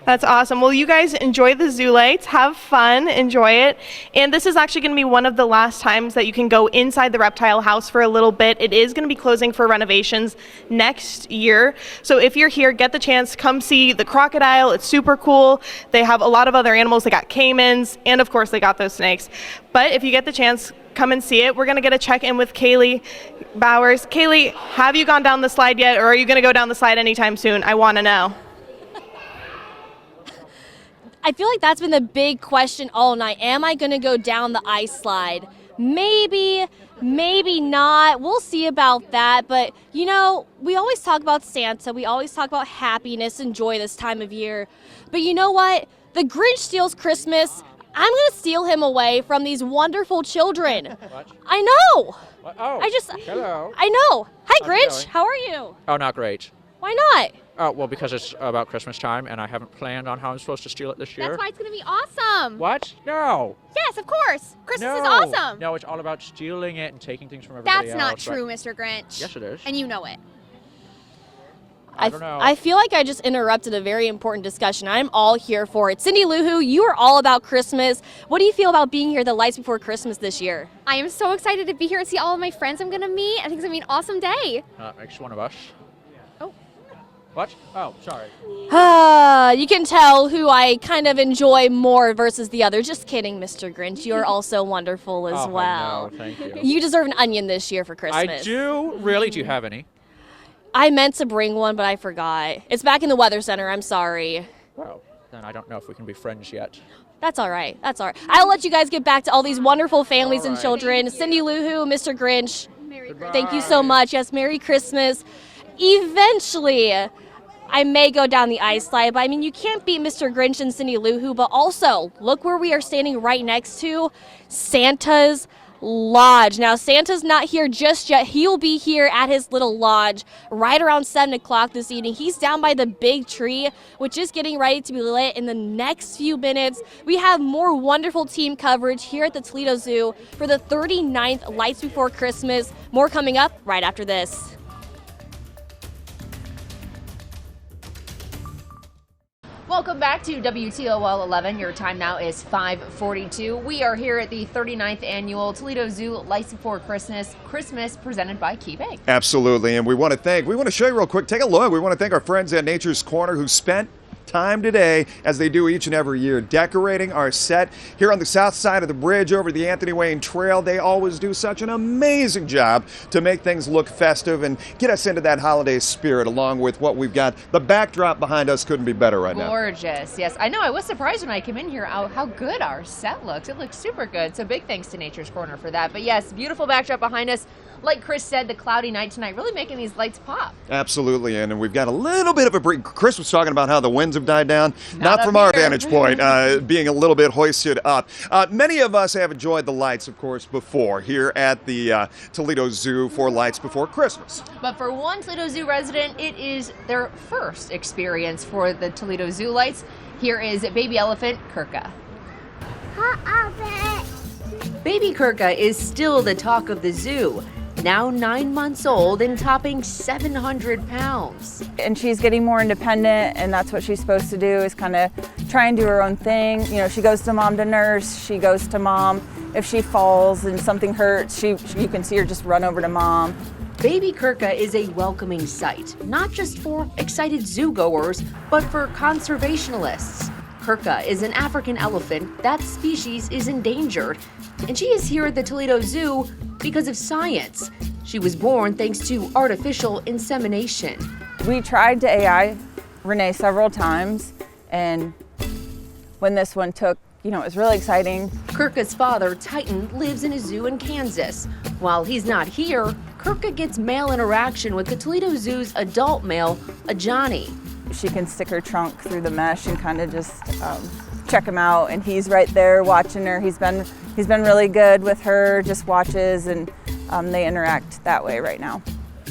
That's awesome. Well, you guys enjoy the zoo lights, have fun, enjoy it. And this is actually going to be one of the last times that you can go inside the reptile house for a little bit. It is going to be closing for renovations next year. So if you're here, get the chance, come see the crocodile. It's super cool. They have a lot of other animals. They got caimans, and of course they got those snakes. But if you get the chance, come and see it. We're going to get a check-in with Kaylee Bowers. Kaylee, have you gone down the slide yet, or are you going to go down the slide anytime soon? I want to know. I feel like that's been the big question all night. Am I going to go down the ice slide? Maybe, Maybe not. We'll see about that. But, you know, we always talk about Santa. We always talk about happiness and joy this time of year. But you know what? The Grinch steals Christmas. I'm going to steal him away from these wonderful children. What? I know. What? Oh, hello. I know. Hi, How's it Grinch. going? How are you? Oh, not great. Why not? Oh, well, because it's about Christmas time, and I haven't planned on how I'm supposed to steal it this year. That's why it's going to be awesome. What? No. Yes, of course. Christmas No. is awesome. No, it's all about stealing it and taking things from everybody That's else. not true, Mr. Grinch. Yes, it is. And you know it. I don't know. I feel like I just interrupted a very important discussion. I'm all here for it. Cindy Lou Who, you are all about Christmas. What do you feel about being here the Lights Before Christmas this year? I am so excited to be here and see all of my friends I'm going to meet. I think it's going to be an awesome day. Makes one of us. Oh. What? Oh, sorry. You can tell who I kind of enjoy more versus the other. Just kidding, Mr. Grinch. You're also wonderful as Oh, well. no, thank you. You deserve an onion this year for Christmas. I do? Really? Do you have any? I meant to bring one, but I forgot. It's back in the Weather Center. I'm sorry. Well, then I don't know if we can be friends yet. That's all right. That's all right. I'll let you guys get back to all these wonderful families and children. Cindy Lou Who, Mr. Grinch, thank you so much. Yes, Merry Christmas. Eventually, I may go down the ice slide, but I mean, you can't beat Mr. Grinch and Cindy Lou Who, but also, look where we are standing right next to Santa's Lodge. Now, Santa's not here just yet. He'll be here at his little lodge right around 7 o'clock this evening. He's down by the big tree, which is getting ready to be lit in the next few minutes. We have more wonderful team coverage here at the Toledo Zoo for the 39th Lights Before Christmas. More coming up right after this. Welcome back to WTOL 11. Your time now is 5:42. We are here at the 39th annual Toledo Zoo Lights Before Christmas presented by KeyBank. Absolutely, and we want to show you real quick. Take a look. We want to thank our friends at Nature's Corner who spent time today, as they do each and every year, decorating our set here on the south side of the bridge over the Anthony Wayne Trail. They always do such an amazing job to make things look festive and get us into that holiday spirit, along with what we've got. The backdrop behind us couldn't be better right now. Gorgeous. Yes, I know. I was surprised when I came in here how good our set looks. It looks super good. So big thanks to Nature's Corner for that. But yes, beautiful backdrop behind us. Like Chris said, the cloudy night tonight really making these lights pop. Absolutely, and we've got a little bit of a break. Chris was talking about how the winds have died down. Not from our vantage point, being a little bit hoisted up. Many of us have enjoyed the lights, of course, before here at the Toledo Zoo for Lights Before Christmas. But for one Toledo Zoo resident, it is their first experience for the Toledo Zoo lights. Here is baby elephant Kirka. Baby Kirka is still the talk of the zoo. Now 9 months old and topping 700 pounds. And she's getting more independent, and that's what she's supposed to do, is kind of try and do her own thing. You know, she goes to mom to nurse, she goes to mom. If she falls and something hurts, you can see her just run over to mom. Baby Kirka is a welcoming sight, not just for excited zoo goers, but for conservationists. Kirka is an African elephant. That species is endangered, and she is here at the Toledo Zoo because of science. She was born thanks to artificial insemination. We tried to AI Renee several times, and when this one took, it was really exciting. Kirka's father, Titan, lives in a zoo in Kansas. While he's not here, Kirka gets male interaction with the Toledo Zoo's adult male, Ajani. She can stick her trunk through the mesh and kind of just check him out, and he's right there watching her. He's been really good with her, just watches, and they interact that way right now.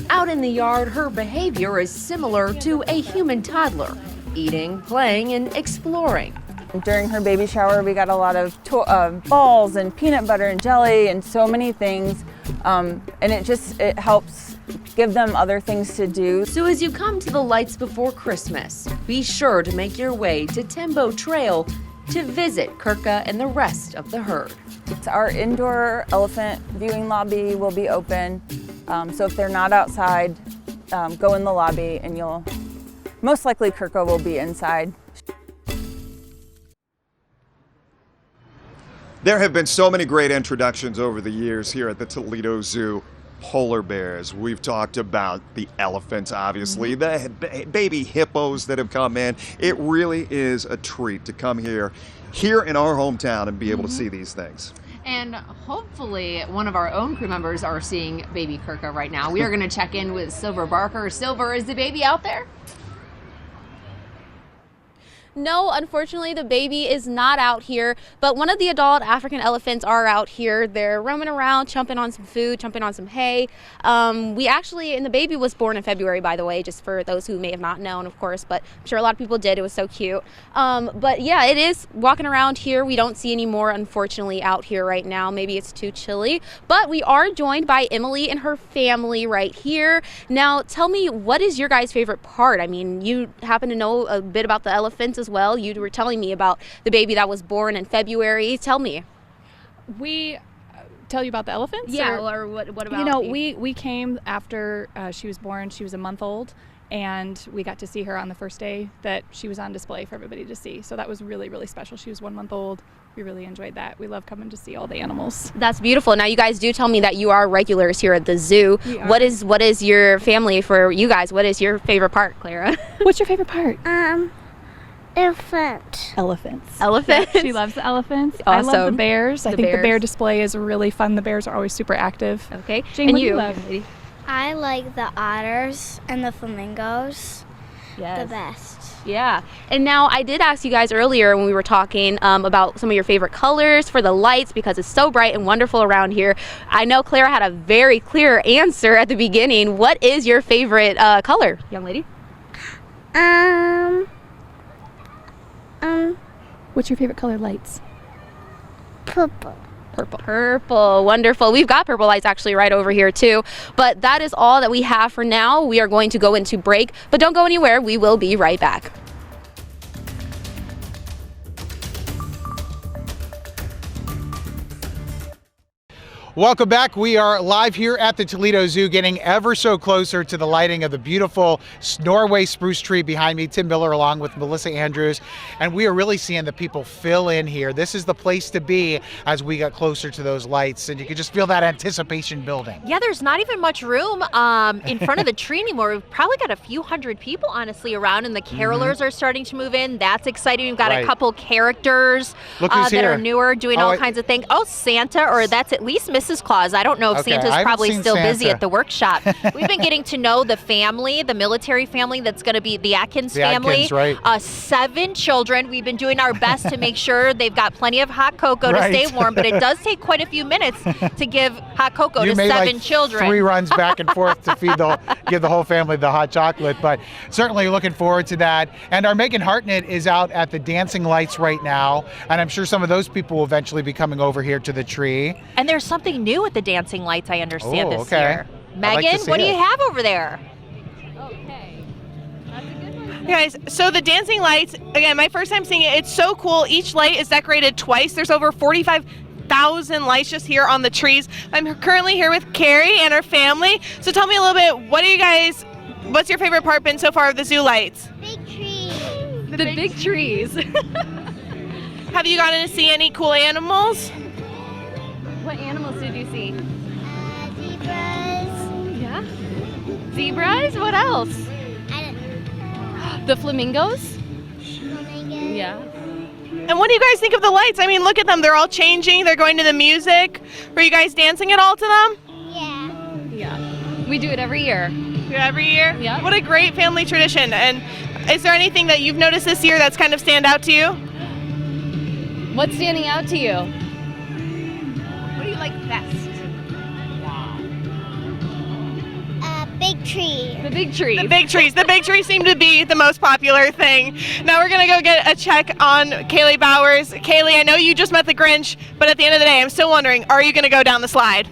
Out in the yard, her behavior is similar to a human toddler, eating, playing, and exploring. During her baby shower, we got a lot of balls and peanut butter and jelly and so many things, and it helps give them other things to do. So as you come to the Lights Before Christmas, be sure to make your way to Timbo Trail to visit Kirka and the rest of the herd. Our indoor elephant viewing lobby will be open, so if they're not outside, go in the lobby, and most likely Kirka will be inside. There have been so many great introductions over the years here at the Toledo Zoo. Polar bears, we've talked about the elephants, obviously, the baby hippos that have come in. It really is a treat to come here in our hometown and be able to see these things. And hopefully one of our own crew members are seeing baby Kirka right now. We are going to check in with Silver Barker. Silver, is the baby out there? No, unfortunately, the baby is not out here, but one of the adult African elephants are out here. They're roaming around, chomping on some food, chomping on some hay. And the baby was born in February, by the way, just for those who may have not known, of course, but I'm sure a lot of people did. It was so cute. But yeah, it is walking around here. We don't see any more, unfortunately, out here right now. Maybe it's too chilly, but we are joined by Emily and her family right here. Now, tell me, what is your guys' favorite part? I mean, you happen to know a bit about the elephants as well. You were telling me about the baby that was born in February. Tell me. We tell you about the elephants? Yeah, or what about? You know, we came after she was born. She was a month old, and we got to see her on the first day that she was on display for everybody to see. So that was really, really special. She was 1 month old. We really enjoyed that. We love coming to see all the animals. That's beautiful. Now, you guys do tell me that you are regulars here at the zoo. What is your family for you guys? What is your favorite part, Clara? What's your favorite part? Elephants. Elephants. Yeah, she loves the elephants. Awesome. I love the bears. I think the bear bears. display is really fun. The bears are always super active. Okay. Jane, And what do you you? love? I like the otters and the flamingos. Yes. The best. Yeah. And now, I did ask you guys earlier when we were talking about some of your favorite colors for the lights, because it's so bright and wonderful around here. I know Clara had a very clear answer at the beginning. What is your favorite color, young lady? What's your favorite color lights? Purple. Purple. Wonderful. We've got purple lights actually right over here too. But that is all that we have for now. We are going to go into break, but don't go anywhere. We will be right back. Welcome back. We are live here at the Toledo Zoo, getting ever so closer to the lighting of the beautiful Norway spruce tree behind me. Tim Miller along with Melissa Andrews. And we are really seeing the people fill in here. This is the place to be as we get closer to those lights. And you can just feel that anticipation building. Yeah, there's not even much room in front of the tree anymore. We've probably got a few hundred people, honestly, around. And the carolers are starting to move in. That's exciting. We've got a couple characters that are newer, doing all kinds of things. Oh, Santa, or that's at least Mrs. Claus. I don't know if Santa's probably still busy at the workshop. We've been getting to know the family, the military family that's going to be the Atkins family. Atkins, right. 7 children. We've been doing our best to make sure they've got plenty of hot cocoa to stay warm, but it does take quite a few minutes to give hot cocoa to 7 children. 3 runs back and forth to give the whole family the hot chocolate, but certainly looking forward to that. And our Megan Hartnett is out at the dancing lights right now, and I'm sure some of those people will eventually be coming over here to the tree. And there's something new with the dancing lights, I understand, this okay. year. Megan, what do you have over there? Guys, so the dancing lights, again, my first time seeing it, it's so cool. Each light is decorated twice. There's over 45,000 lights just here on the trees. I'm currently here with Carrie and her family. So tell me a little bit, what's your favorite part been so far of the zoo lights? Big trees. The big trees. Have you gotten to see any cool animals? What animals did you see? Zebras. Yeah? Zebras? What else? I don't know. The flamingos? Flamingos. Yeah. And what do you guys think of the lights? I mean, look at them. They're all changing. They're going to the music. Were you guys dancing at all to them? Yeah. Yeah. We do it every year. Every year? Yeah. What a great family tradition. And is there anything that you've noticed this year that's kind of stand out to you? What's standing out to you? What do you like best? Big tree. The big trees. The big trees. The big trees seem to be the most popular thing. Now we're going to go get a check on Kaylee Bowers. Kaylee, I know you just met the Grinch, but at the end of the day, I'm still wondering, are you going to go down the slide?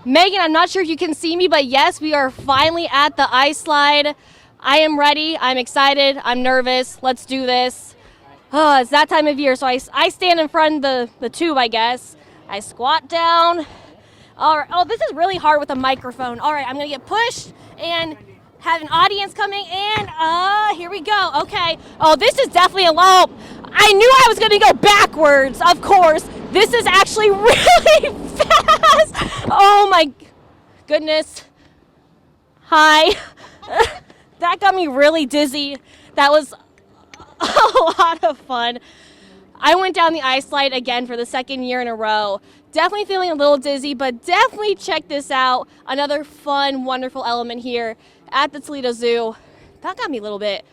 Megan, I'm not sure if you can see me, but yes, we are finally at the ice slide. I am ready. I'm excited. I'm nervous. Let's do this. Oh, it's that time of year, so I stand in front of the tube, I guess. I squat down. All right. Oh, this is really hard with a microphone. All right, I'm going to get pushed and have an audience coming in. Here we go. Okay. Oh, this is definitely a low. I knew I was going to go backwards, of course. This is actually really fast. Oh, my goodness. Hi. That got me really dizzy. That was a lot of fun. I went down the ice slide again for the second year in a row. Definitely feeling a little dizzy, but definitely check this out. Another fun, wonderful element here at the Toledo Zoo. That got me a little bit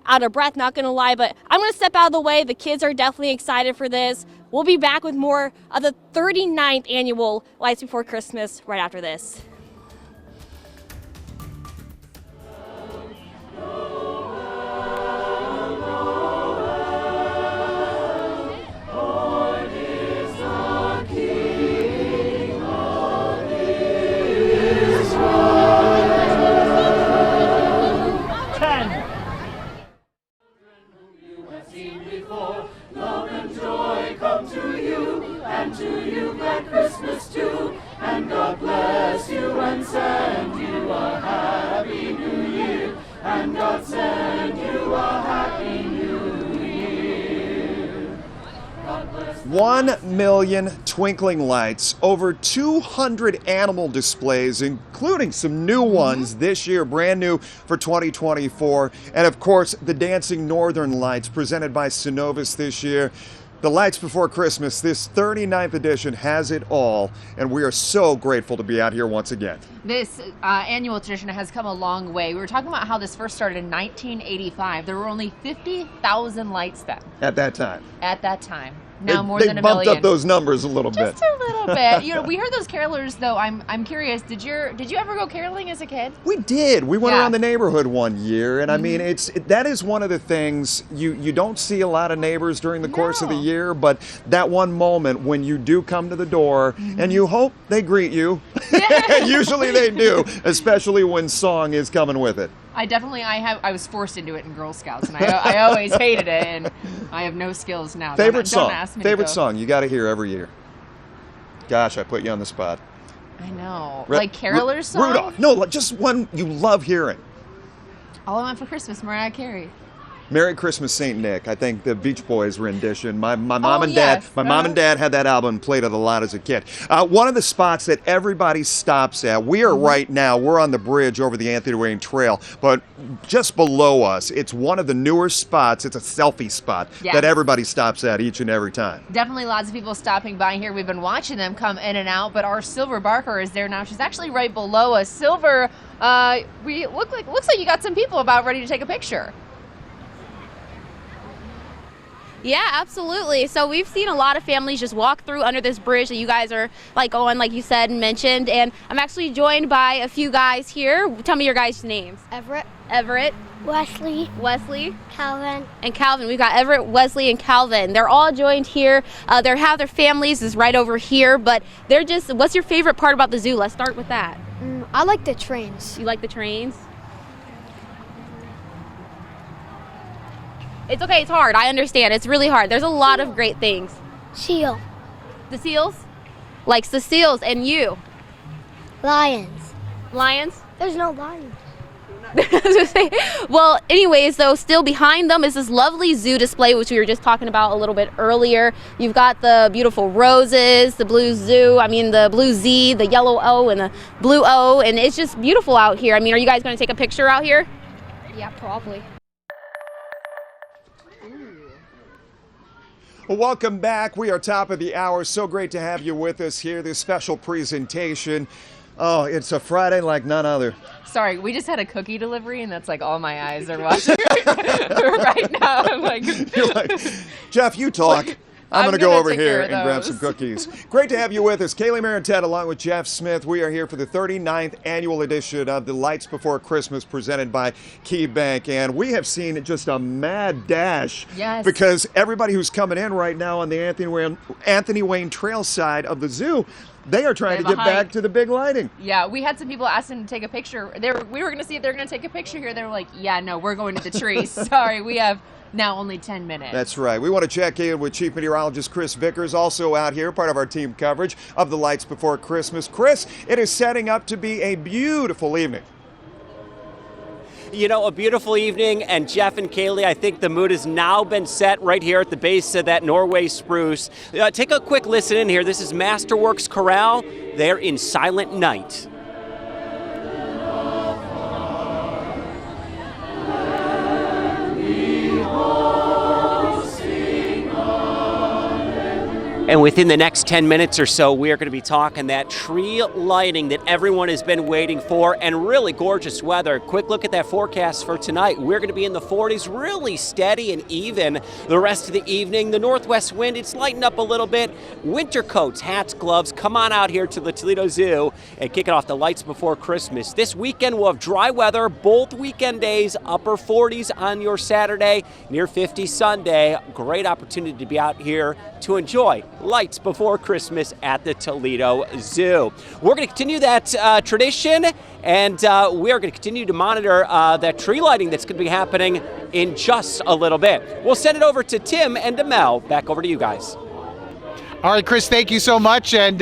out of breath, not gonna lie, but I'm gonna step out of the way. The kids are definitely excited for this. We'll be back with more of the 39th annual Lights Before Christmas right after this. and God send you a happy new year. God bless. 1 million twinkling lights, over 200 animal displays, including some new ones this year, brand new for 2024, and of course the dancing northern lights presented by Synovus this year. The Lights Before Christmas, this 39th edition, has it all, and we are so grateful to be out here once again. This annual tradition has come a long way. We were talking about how this first started in 1985. There were only 50,000 lights then. At that time. At that time. Now more they than a bumped million. up those numbers a little bit. Just a little bit. You know, we heard those carolers though. I'm curious. Did you ever go caroling as a kid? We did. We went around the neighborhood one year, and I mean, that is one of the things you don't see a lot of neighbors during the course of the year, but that one moment when you do come to the door and you hope they greet you. Usually they do, especially when song is coming with it. I was forced into it in Girl Scouts, and I always hated it, and I have no skills now. Favorite song? Don't ask me Favorite to go. song you got to hear every year. Gosh, I put you on the spot. I know. Like carolers song? Rudolph. No, just one you love hearing. All I Want for Christmas, Mariah Carey. Merry Christmas, Saint Nick. I think the Beach Boys rendition. My mom and dad, mom and dad had that album, played it a lot as a kid. One of the spots that everybody stops at. We are right now. We're on the bridge over the Anthony Wayne Trail, but just below us, it's one of the newer spots. It's a selfie spot that everybody stops at each and every time. Definitely lots of people stopping by here. We've been watching them come in and out, but our Silver Barker is there now. She's actually right below us. Silver, looks like you got some people about ready to take a picture. Yeah, absolutely. So we've seen a lot of families just walk through under this bridge that you guys are like you said and mentioned. And I'm actually joined by a few guys here. Tell me your guys' names. Everett. Wesley. Calvin. And Calvin. We've got Everett, Wesley, and Calvin. They're all joined here. They have their families is right over here, but they're just, what's your favorite part about the zoo? Let's start with that. I like the trains. You like the trains? It's okay, it's hard. I understand. It's really hard. There's a lot of great things. Seal. The seals? Likes the seals. And you? Lions. Lions? There's no lions. Well, anyways, though, still behind them is this lovely zoo display, which we were just talking about a little bit earlier. You've got the beautiful roses, the blue the blue Z, the yellow O, and the blue O, and it's just beautiful out here. I mean, are you guys going to take a picture out here? Yeah, probably. Well, welcome back. We are top of the hour. So great to have you with us here. This special presentation. Oh, it's a Friday like none other. Sorry, we just had a cookie delivery, and that's like all my eyes are watching right now. I'm like, you're like, Jeff, you talk. I'm going to go over here and grab some cookies. Great to have you with us. Kaylee Marantet along with Jeff Smith. We are here for the 39th annual edition of the Lights Before Christmas presented by KeyBank. And we have seen just a mad dash because everybody who's coming in right now on the Anthony Wayne Trail side of the zoo, they are trying to get back to the big lighting. Yeah, we had some people asking to take a picture. We were going to see if they're going to take a picture here. They were like, yeah, no, we're going to the trees. Sorry, we have now only 10 minutes. That's right. We want to check in with Chief Meteorologist Chris Vickers, also out here, part of our team coverage of the Lights Before Christmas. Chris, it is setting up to be a beautiful evening. You know, a beautiful evening, and Jeff and Kaylee, I think the mood has now been set right here at the base of that Norway spruce. Take a quick listen in here. This is Masterworks Corral. They're in Silent Night. Sing on. And within the next 10 minutes or so, we are going to be talking that tree lighting that everyone has been waiting for, and really gorgeous weather. Quick look at that forecast for tonight. We're going to be in the 40s, really steady and even the rest of the evening. The northwest wind, it's lightened up a little bit. Winter coats, hats, gloves, come on out here to the Toledo Zoo and kicking off the lights before Christmas. This weekend we'll have dry weather, both weekend days, upper 40s on your Saturday, near 50 Sunday. Great opportunity to be out here to enjoy lights before Christmas at the Toledo Zoo. We're going to continue that tradition, and we are going to continue to monitor that tree lighting that's going to be happening in just a little bit. We'll send it over to Tim and to Mel. Back over to you guys. All right, Chris, thank you so much. And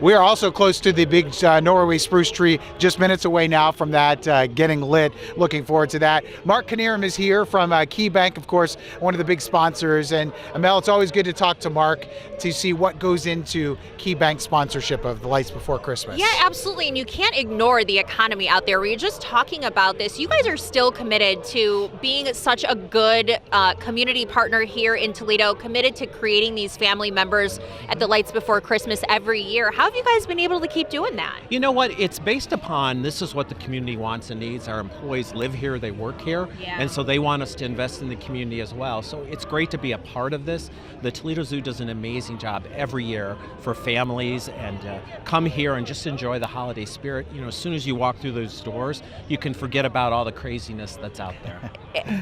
we are also close to the big Norway spruce tree, just minutes away now from that getting lit. Looking forward to that. Mark Knierim is here from KeyBank, of course, one of the big sponsors. And Mel, it's always good to talk to Mark to see what goes into KeyBank sponsorship of the Lights Before Christmas. Yeah, absolutely. And you can't ignore the economy out there. We were just talking about this. You guys are still committed to being such a good community partner here in Toledo, committed to creating these family members at the Lights Before Christmas every year. How have you guys been able to keep doing that? You know what? It's based upon this is what the community wants and needs. Our employees live here, they work here, and so they want us to invest in the community as well. So it's great to be a part of this. The Toledo Zoo does an amazing job every year for families, and come here and just enjoy the holiday spirit. You know, as soon as you walk through those doors, you can forget about all the craziness that's out there.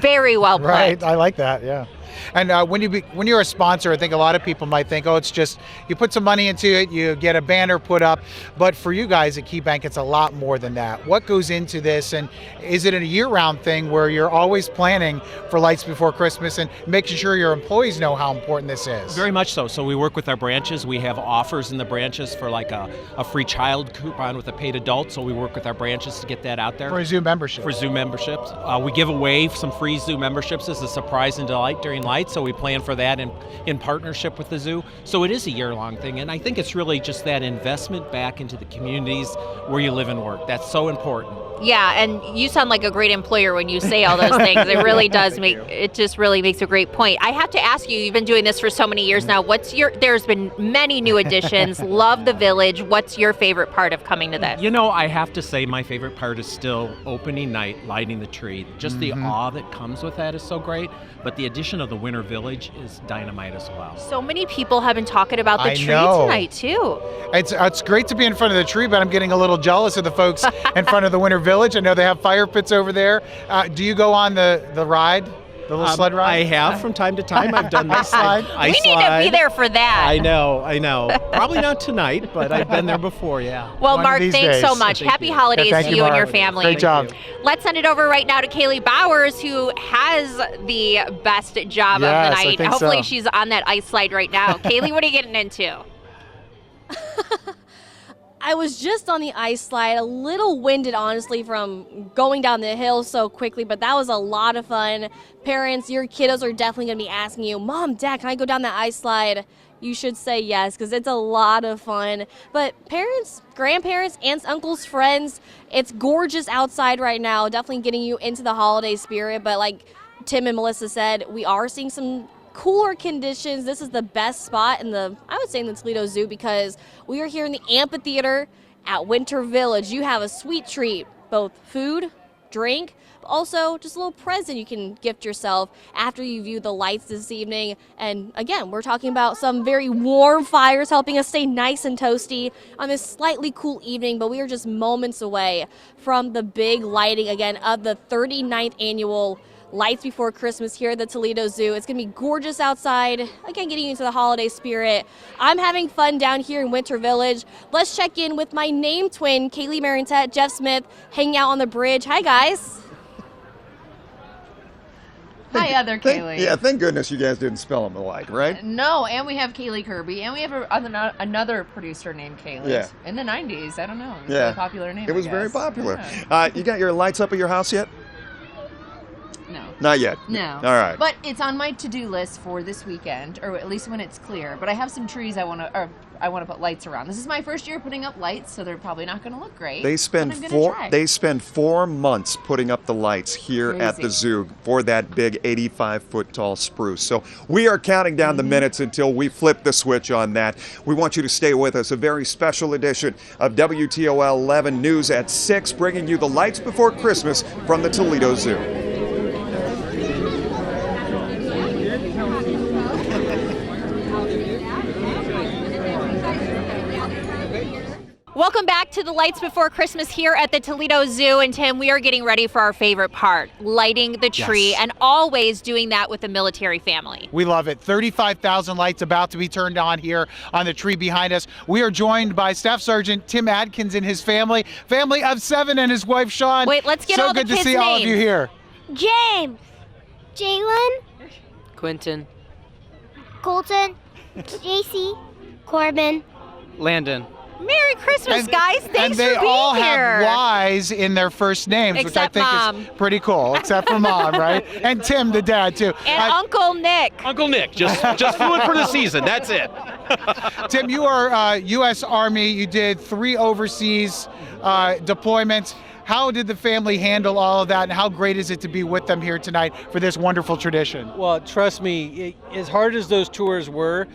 Very well put. Right, I like that, yeah. And when you're a sponsor, I think a lot of people might think, oh, it's just you put some money into it, you get a banner put up. But for you guys at KeyBank, it's a lot more than that. What goes into this, and is it a year-round thing where you're always planning for Lights Before Christmas and making sure your employees know how important this is? Very much so. So we work with our branches. We have offers in the branches for like a free child coupon with a paid adult. So we work with our branches to get that out there. For a zoo membership. For zoo memberships. We give away some free zoo memberships as a surprise and delight during Lights. So we plan for that in partnership with the zoo. So it is a year-long thing. And I think it's really just that investment back into the communities where you live and work. That's so important. Yeah, and you sound like a great employer when you say all those things. It really does it just really makes a great point. I have to ask you, you've been doing this for so many years now. There's been many new additions. Love the village. What's your favorite part of coming to this? You know, I have to say my favorite part is still opening night, lighting the tree. Just the awe that comes with that is so great. But the addition of the winter village is dynamite as well. So many people have been talking about the tree tonight too. It's great to be in front of the tree, but I'm getting a little jealous of the folks in front of the winter village. I know they have fire pits over there. Do you go on the ride? The little sled ride? I have from time to time. I've done that. slide. We need to be there for that. I know. Probably not tonight, but I've been there before, yeah. Well, Mark, thanks so much. Happy holidays to you and your family. Great job. Let's send it over right now to Kaylee Bowers, who has the best job of the night. Hopefully she's on that ice slide right now. Kaylee, what are you getting into? I was just on the ice slide, a little winded, honestly, from going down the hill so quickly, but that was a lot of fun. Parents, your kiddos are definitely going to be asking you, Mom, Dad, can I go down that ice slide? You should say yes, because it's a lot of fun. But parents, grandparents, aunts, uncles, friends, it's gorgeous outside right now, definitely getting you into the holiday spirit. But like Tim and Melissa said, we are seeing some cooler conditions. This is the best spot in the Toledo Zoo, because we are here in the amphitheater at Winter Village. You have a sweet treat, both food, drink, but also just a little present you can gift yourself after you view the lights this evening. And again, we're talking about some very warm fires helping us stay nice and toasty on this slightly cool evening, but we are just moments away from the big lighting again of the 39th annual Lights Before Christmas here at the Toledo Zoo. It's going to be gorgeous outside. Again, getting you into the holiday spirit. I'm having fun down here in Winter Village. Let's check in with my name twin, Kaylee Marantette, Jeff Smith, hanging out on the bridge. Hi, guys. Hi, other Kaylee. Thank goodness you guys didn't spell them alike, right? No, and we have Kaylee Kirby, and we have another producer named Kaylee. Yeah. In the 90s, I don't know. It was a really popular name. It was very popular. You got your lights up at your house yet? No. Not yet. No. All right. But it's on my to-do list for this weekend, or at least when it's clear. But I have some trees I want to put lights around. This is my first year putting up lights, so they're probably not going to look great. They spend but I'm gonna try. They spend 4 months putting up the lights here at the zoo for that big 85-foot tall spruce. So we are counting down the minutes until we flip the switch on that. We want you to stay with us. A very special edition of WTOL 11 News at 6, bringing you the lights before Christmas from the Toledo Zoo. Welcome back to the Lights Before Christmas here at the Toledo Zoo. And Tim, we are getting ready for our favorite part, lighting the tree, and always doing that with the military family. We love it. 35,000 lights about to be turned on here on the tree behind us. We are joined by Staff Sergeant Tim Adkins and his family of 7, and his wife Sean. Wait, let's get all the kids' names. So good to see all of you here. James, Jalen, Quentin, Colton, JC, Corbin, Landon. Merry Christmas, guys. Thanks for being here. And they all have Y's in their first names, Except which I think Mom. is pretty cool, except for Mom, right? And Tim, the dad, too. And Uncle Nick. Uncle Nick, just flew in for the season. That's it. Tim, you are U.S. Army. You did 3 overseas deployments. How did the family handle all of that, and how great is it to be with them here tonight for this wonderful tradition? Well, trust me, as hard as those tours were,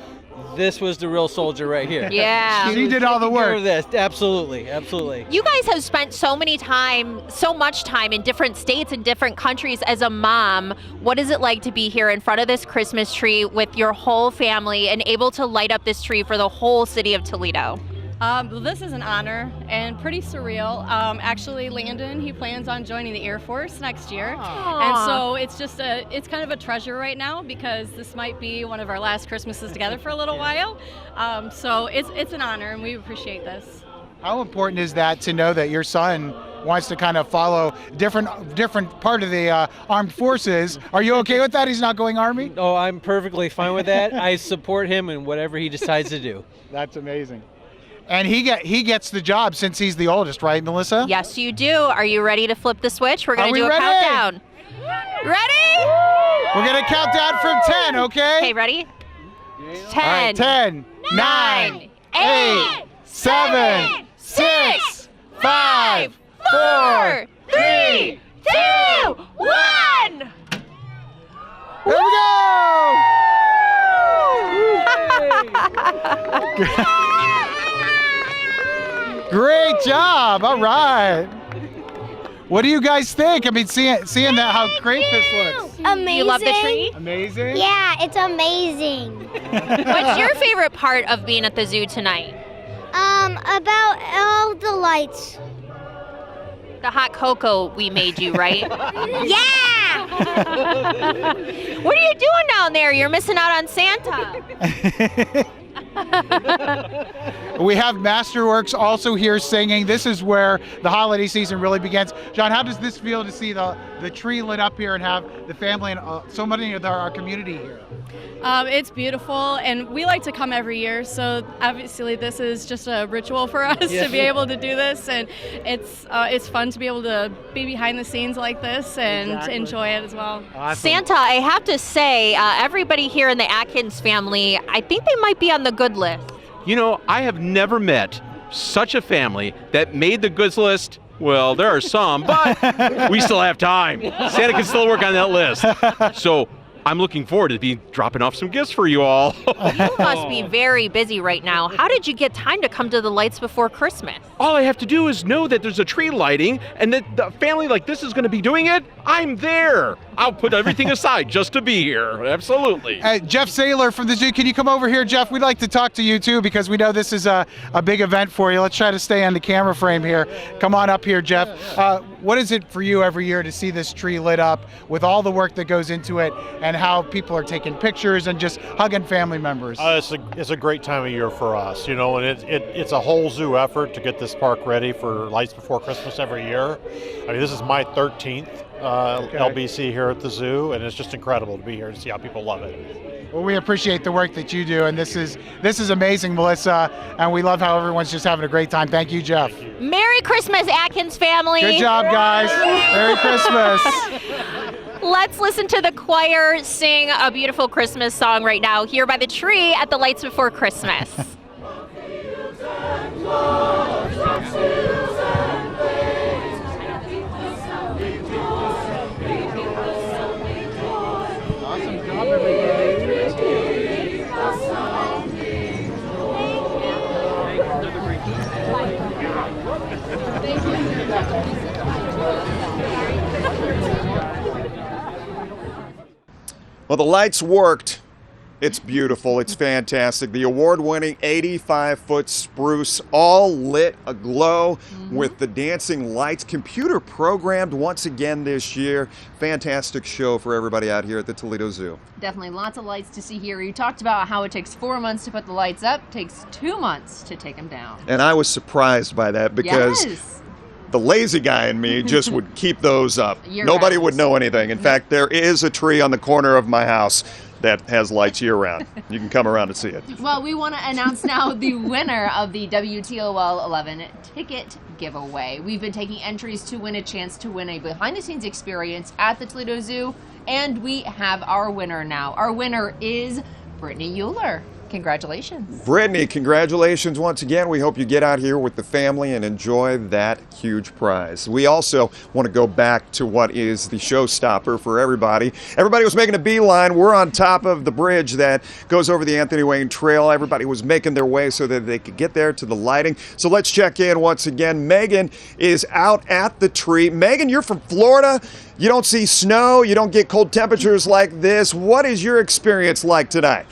this was the real soldier right here. Yeah. She did all the work. Of this. Absolutely, absolutely. You guys have spent so much time in different states and different countries as a mom. What is it like to be here in front of this Christmas tree with your whole family and able to light up this tree for the whole city of Toledo? Well, this is an honor and pretty surreal. Actually, Landon, he plans on joining the Air Force next year. Aww. And so it's kind of a treasure right now because this might be one of our last Christmases together for a little while. So it's an honor and we appreciate this. How important is that to know that your son wants to kind of follow different part of the armed forces? Are you okay with that? He's not going Army? Oh, I'm perfectly fine with that. I support him in whatever he decides to do. That's amazing. And he gets the job since he's the oldest, right, Melissa? Yes, you do. Are you ready to flip the switch? We're going to do a ready? countdown. Ready? We're going to count down from 10, okay? Okay, ready? 10, All right, 10, 9, 8, 7, 6, 5, 4, 3, 2, 1. Here we go! Great job! All right. What do you guys think? I mean, seeing that, how great this looks. Amazing. You love the tree? Amazing? Yeah, it's amazing. What's your favorite part of being at the zoo tonight? About all the lights. The hot cocoa we made you, right? Yeah! What are you doing down there? You're missing out on Santa. We have Masterworks also here singing. This is where the holiday season really begins. John, how does this feel to see the tree lit up here and have the family and so many of our community here? It's beautiful, and we like to come every year, so obviously this is just a ritual for us to be able to do this, and it's fun to be able to be behind the scenes like this and enjoy it as well. Awesome. Santa, I have to say, everybody here in the Atkins family, I think they might be on the good list. You know, I have never met such a family that made the goods list. Well, there are some, but we still have time. Santa can still work on that list. So I'm looking forward to be dropping off some gifts for you all. You must be very busy right now. How did you get time to come to the Lights Before Christmas? All I have to do is know that there's a tree lighting and that the family like this is going to be doing it. I'm there. I'll put everything aside just to be here. Absolutely. Jeff Saylor from the zoo, can you come over here, Jeff? We'd like to talk to you too because we know this is a big event for you. Let's try to stay on the camera frame here. Come on up here, Jeff. What is it for you every year to see this tree lit up with all the work that goes into it and how people are taking pictures and just hugging family members? It's a great time of year for us, you know, and it's a whole zoo effort to get this park ready for Lights Before Christmas every year. I mean, this is my 13th LBC here at the zoo, and it's just incredible to be here and see how people love it. Well, we appreciate the work that you do, and this is amazing, Melissa, and we love how everyone's just having a great time. Thank you, Jeff. Merry Christmas, Atkins family. Good job, guys. Merry Christmas. let's listen to the choir sing a beautiful Christmas song right now here by the tree at the Lights Before Christmas. Awesome job, everybody. Well, the lights worked. It's beautiful. It's fantastic. The award-winning 85-foot spruce, all lit aglow with the dancing lights, computer programmed once again this year. Fantastic show for everybody out here at the Toledo Zoo. Definitely lots of lights to see here. You talked about how it takes 4 months to put the lights up, takes 2 months to take them down. And I was surprised by that because the lazy guy in me just would keep those up. Nobody would know anything. In fact, there is a tree on the corner of my house that has lights year-round. You can come around and see it. Well, we want to announce now the winner of the WTOL 11 ticket giveaway. We've been taking entries to win a chance to win a behind-the-scenes experience at the Toledo Zoo, and we have our winner now. Our winner is Brittany Euler. Congratulations. Brittany, congratulations once again. We hope you get out here with the family and enjoy that huge prize. We also want to go back to what is the showstopper for everybody. Everybody was making a beeline. We're on top of the bridge that goes over the Anthony Wayne Trail. Everybody was making their way so that they could get there to the lighting. So let's check in once again. Megan is out at the tree. Megan, you're from Florida. You don't see snow. You don't get cold temperatures like this. What is your experience like tonight?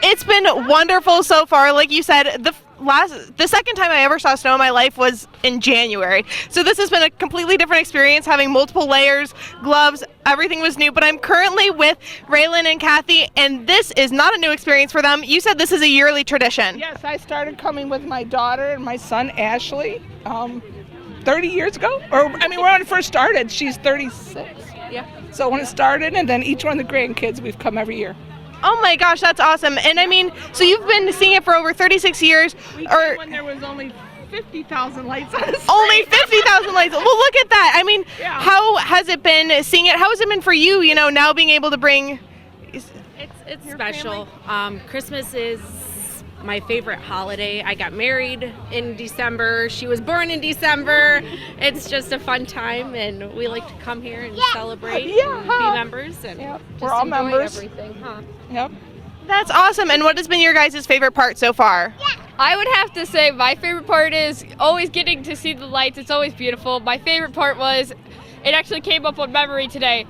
It's been wonderful so far. Like you said, the second time I ever saw snow in my life was in January. So this has been a completely different experience, having multiple layers, gloves, everything was new. But I'm currently with Raylan and Kathy, and this is not a new experience for them. You said this is a yearly tradition. Yes, I started coming with my daughter and my son Ashley 30 years ago. Or, I mean, when it first started, she's 36. Yeah. So when it started, and then each one of the grandkids, we've come every year. Oh my gosh, that's awesome. And I mean, so you've been seeing it for over 36 years. We came when there was only 50,000 lights on the street. Only 50,000 lights. Well, look at that. I mean, how has it been seeing it? How has it been for you, you know, now being able to bring... It's special. Christmas is my favorite holiday. I got married in December. She was born in December. It's just a fun time, and we like to come here and celebrate and be members and just we're all enjoy members. everything. Huh? Yep. That's awesome. And what has been your guys' favorite part so far? I would have to say my favorite part is always getting to see the lights. It's always beautiful. My favorite part was, it actually came up on memory today.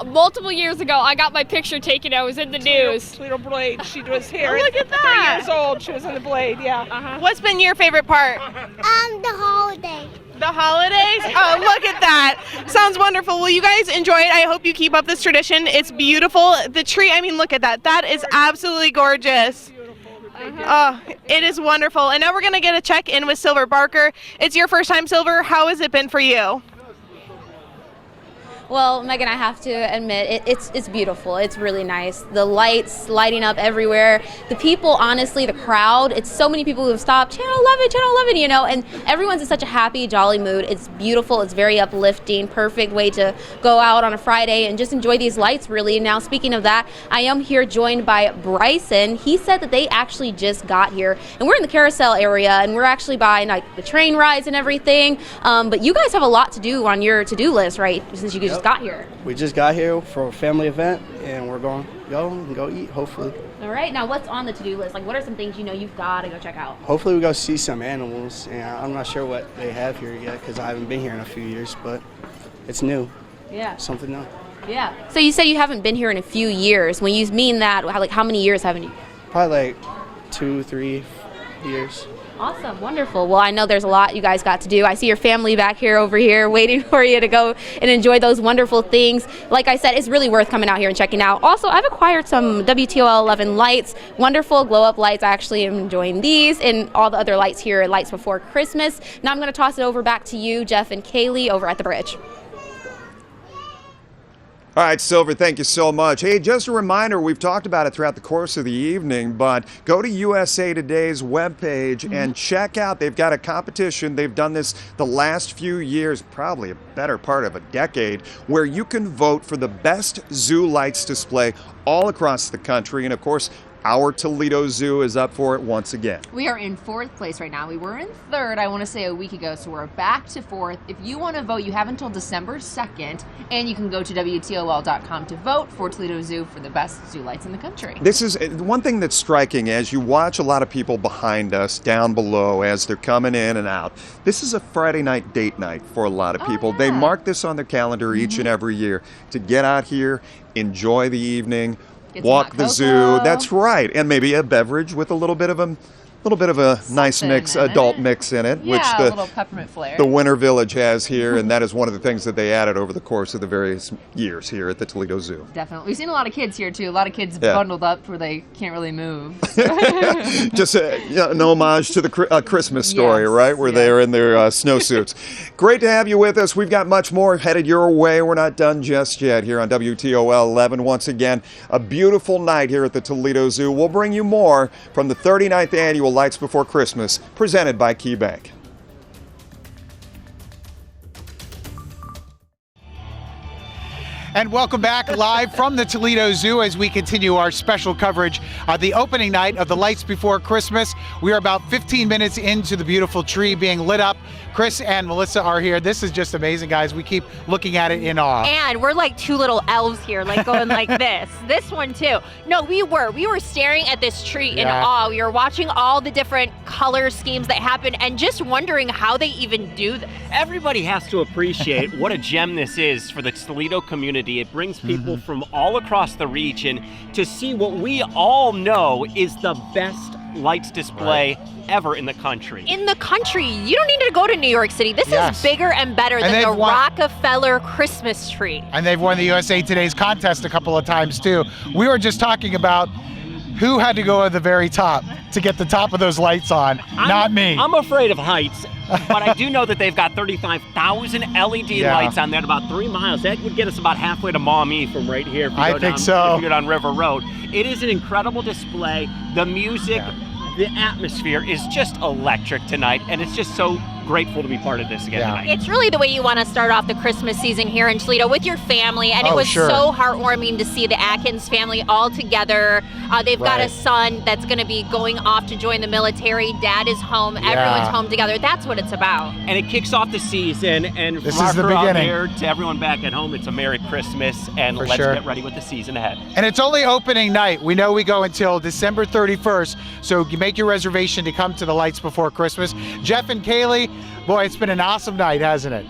Multiple years ago, I got my picture taken. I was in the news. Toledo Blade. She was here. Look at that. 3 years old. She was in the Blade. Yeah. What's been your favorite part? The holiday. The holidays? Oh, look at that. Sounds wonderful. Well, you guys enjoy it. I hope you keep up this tradition. It's beautiful. The tree, I mean, look at that. That is absolutely gorgeous. Oh, it is wonderful. And now we're going to get a check-in with Silver Barker. It's your first time, Silver. How has it been for you? Well, Megan, I have to admit, it's beautiful. It's really nice. The lights lighting up everywhere. The people, honestly, the crowd, it's so many people who have stopped, Channel 11, you know, and everyone's in such a happy, jolly mood. It's beautiful. It's very uplifting. Perfect way to go out on a Friday and just enjoy these lights, really. Now, speaking of that, I am here joined by Bryson. He said that they actually just got here, and we're in the carousel area, and we're actually by like the train rides and everything. But you guys have a lot to do on your to-do list, right, since you just got here. We just got here for a family event, and we're going to go eat, hopefully. All right. Now, what's on the to-do list? Like, what are some things you know you've got to go check out? Hopefully we go see some animals, and I'm not sure what they have here yet because I haven't been here in a few years, but it's new. Yeah. Something new. Yeah. So you said you haven't been here in a few years. When you mean that, how many years haven't you? Probably like 2, 3 years. Awesome, wonderful. Well, I know there's a lot you guys got to do. I see your family back here over here waiting for you to go and enjoy those wonderful things. Like I said, it's really worth coming out here and checking out. Also, I've acquired some WTOL 11 lights, wonderful glow-up lights. I actually am enjoying these and all the other lights here at Lights Before Christmas. Now I'm going to toss it over back to you, Jeff and Kaylee, over at the bridge. All right, Silver, thank you so much. Hey, just a reminder, we've talked about it throughout the course of the evening, but go to USA Today's webpage and check out, they've got a competition. They've done this the last few years, probably a better part of a decade, where you can vote for the best zoo lights display all across the country. And of course, our Toledo Zoo is up for it once again. We are in 4th place right now. We were in 3rd, I want to say, a week ago, so we're back to 4th. If you want to vote, you have until December 2nd, and you can go to WTOL.com to vote for Toledo Zoo for the best zoo lights in the country. This is one thing that's striking as you watch a lot of people behind us down below as they're coming in and out. This is a Friday night date night for a lot of people. They mark this on their calendar each and every year to get out here, enjoy the evening, walk the zoo. That's right, and maybe a beverage with a little bit of a nice mix, adult mix in it, which a little peppermint flair. the Winter Village has here, and that is one of the things that they added over the course of the various years here at the Toledo Zoo. Definitely. We've seen a lot of kids here, too. A lot of kids bundled up where they can't really move. Just an homage to the Christmas Story, right, where they are in their snowsuits. Great to have you with us. We've got much more headed your way. We're not done just yet here on WTOL 11. Once again, a beautiful night here at the Toledo Zoo. We'll bring you more from the 39th annual Lights Before Christmas, presented by KeyBank. And welcome back live from the Toledo Zoo as we continue our special coverage of the opening night of the Lights Before Christmas. We are about 15 minutes into the beautiful tree being lit up. Chris and Melissa are here. This is just amazing, guys. We keep looking at it in awe. And we're like two little elves here, like going like this. This one too. No, we were staring at this tree in awe. We were watching all the different color schemes that happen and just wondering how they even do this. Everybody has to appreciate what a gem this is for the Toledo community. It brings people from all across the region to see what we all know is the best lights display ever in the country. In the country. You don't need to go to New York City. This is bigger and better than the Rockefeller Christmas tree. And they've won the USA Today's contest a couple of times too. We were just talking about who had to go at the very top to get the top of those lights on. Not me. I'm afraid of heights, but I do know that they've got 35,000 LED lights on there at about 3 miles. That would get us about halfway to Maumee from right here. I think so. If you go down River Road. It is an incredible display. The music, the atmosphere is just electric tonight, and it's just so grateful to be part of this again tonight. It's really the way you want to start off the Christmas season here in Toledo with your family, and it was so heartwarming to see the Atkins family all together. They've got a son that's going to be going off to join the military. Dad is home. Everyone's home together. That's what it's about. And it kicks off the season, and this from is the out beginning. here to everyone back at home, it's a Merry Christmas, and let's get ready with the season ahead. And it's only opening night. We know we go until December 31st, so you make your reservation to come to the Lights Before Christmas. Jeff and Kaylee, boy, it's been an awesome night, hasn't it?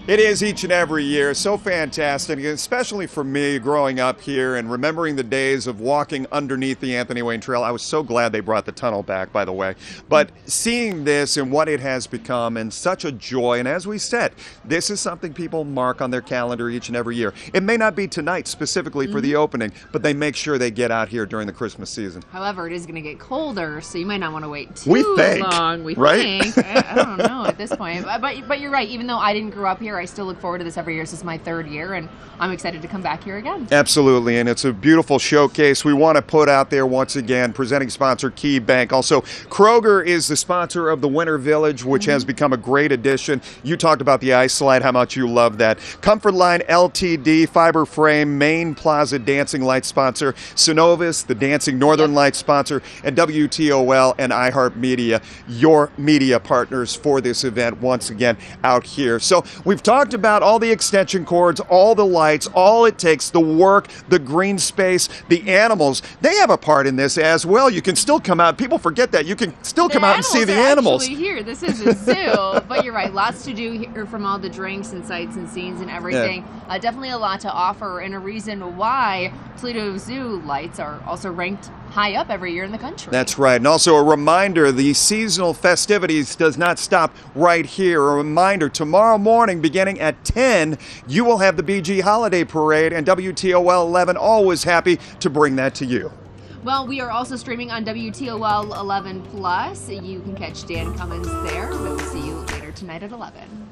It is each and every year, so fantastic, especially for me growing up here and remembering the days of walking underneath the Anthony Wayne Trail. I was so glad they brought the tunnel back, by the way. But seeing this and what it has become, and such a joy, and as we said, this is something people mark on their calendar each and every year. It may not be tonight specifically for the opening, but they make sure they get out here during the Christmas season. However, it is going to get colder, so you might not want to wait too long. We right? think. I don't know at this point. But you're right. Even though I didn't grow up here, I still look forward to this every year. This is my 3rd year, and I'm excited to come back here again. Absolutely, and it's a beautiful showcase. We want to put out there once again, presenting sponsor KeyBank. Also, Kroger is the sponsor of the Winter Village, which has become a great addition. You talked about the ice slide, how much you love that. Comfort Line LTD, Fiber Frame, Main Plaza Dancing Light sponsor, Synovus, the Dancing Northern Lights sponsor, and WTOL and iHeartMedia, your media partners for this event once again out here. So we've talked about all the extension cords, all the lights, all it takes, the work, the green space, the animals. They have a part in this as well. You can still come out. People forget that. You can still come out and see the animals. Actually here. This is a zoo. But you're right. Lots to do here from all the drinks and sights and scenes and everything. Definitely a lot to offer, and a reason why Toledo Zoo lights are also ranked high up every year in the country. That's right. And also a reminder, the seasonal festivities does not stop right here. A reminder, tomorrow morning beginning at 10, you will have the BG Holiday Parade, and WTOL 11 always happy to bring that to you. Well, we are also streaming on WTOL 11 Plus. You can catch Dan Cummins there. We'll see you later tonight at 11.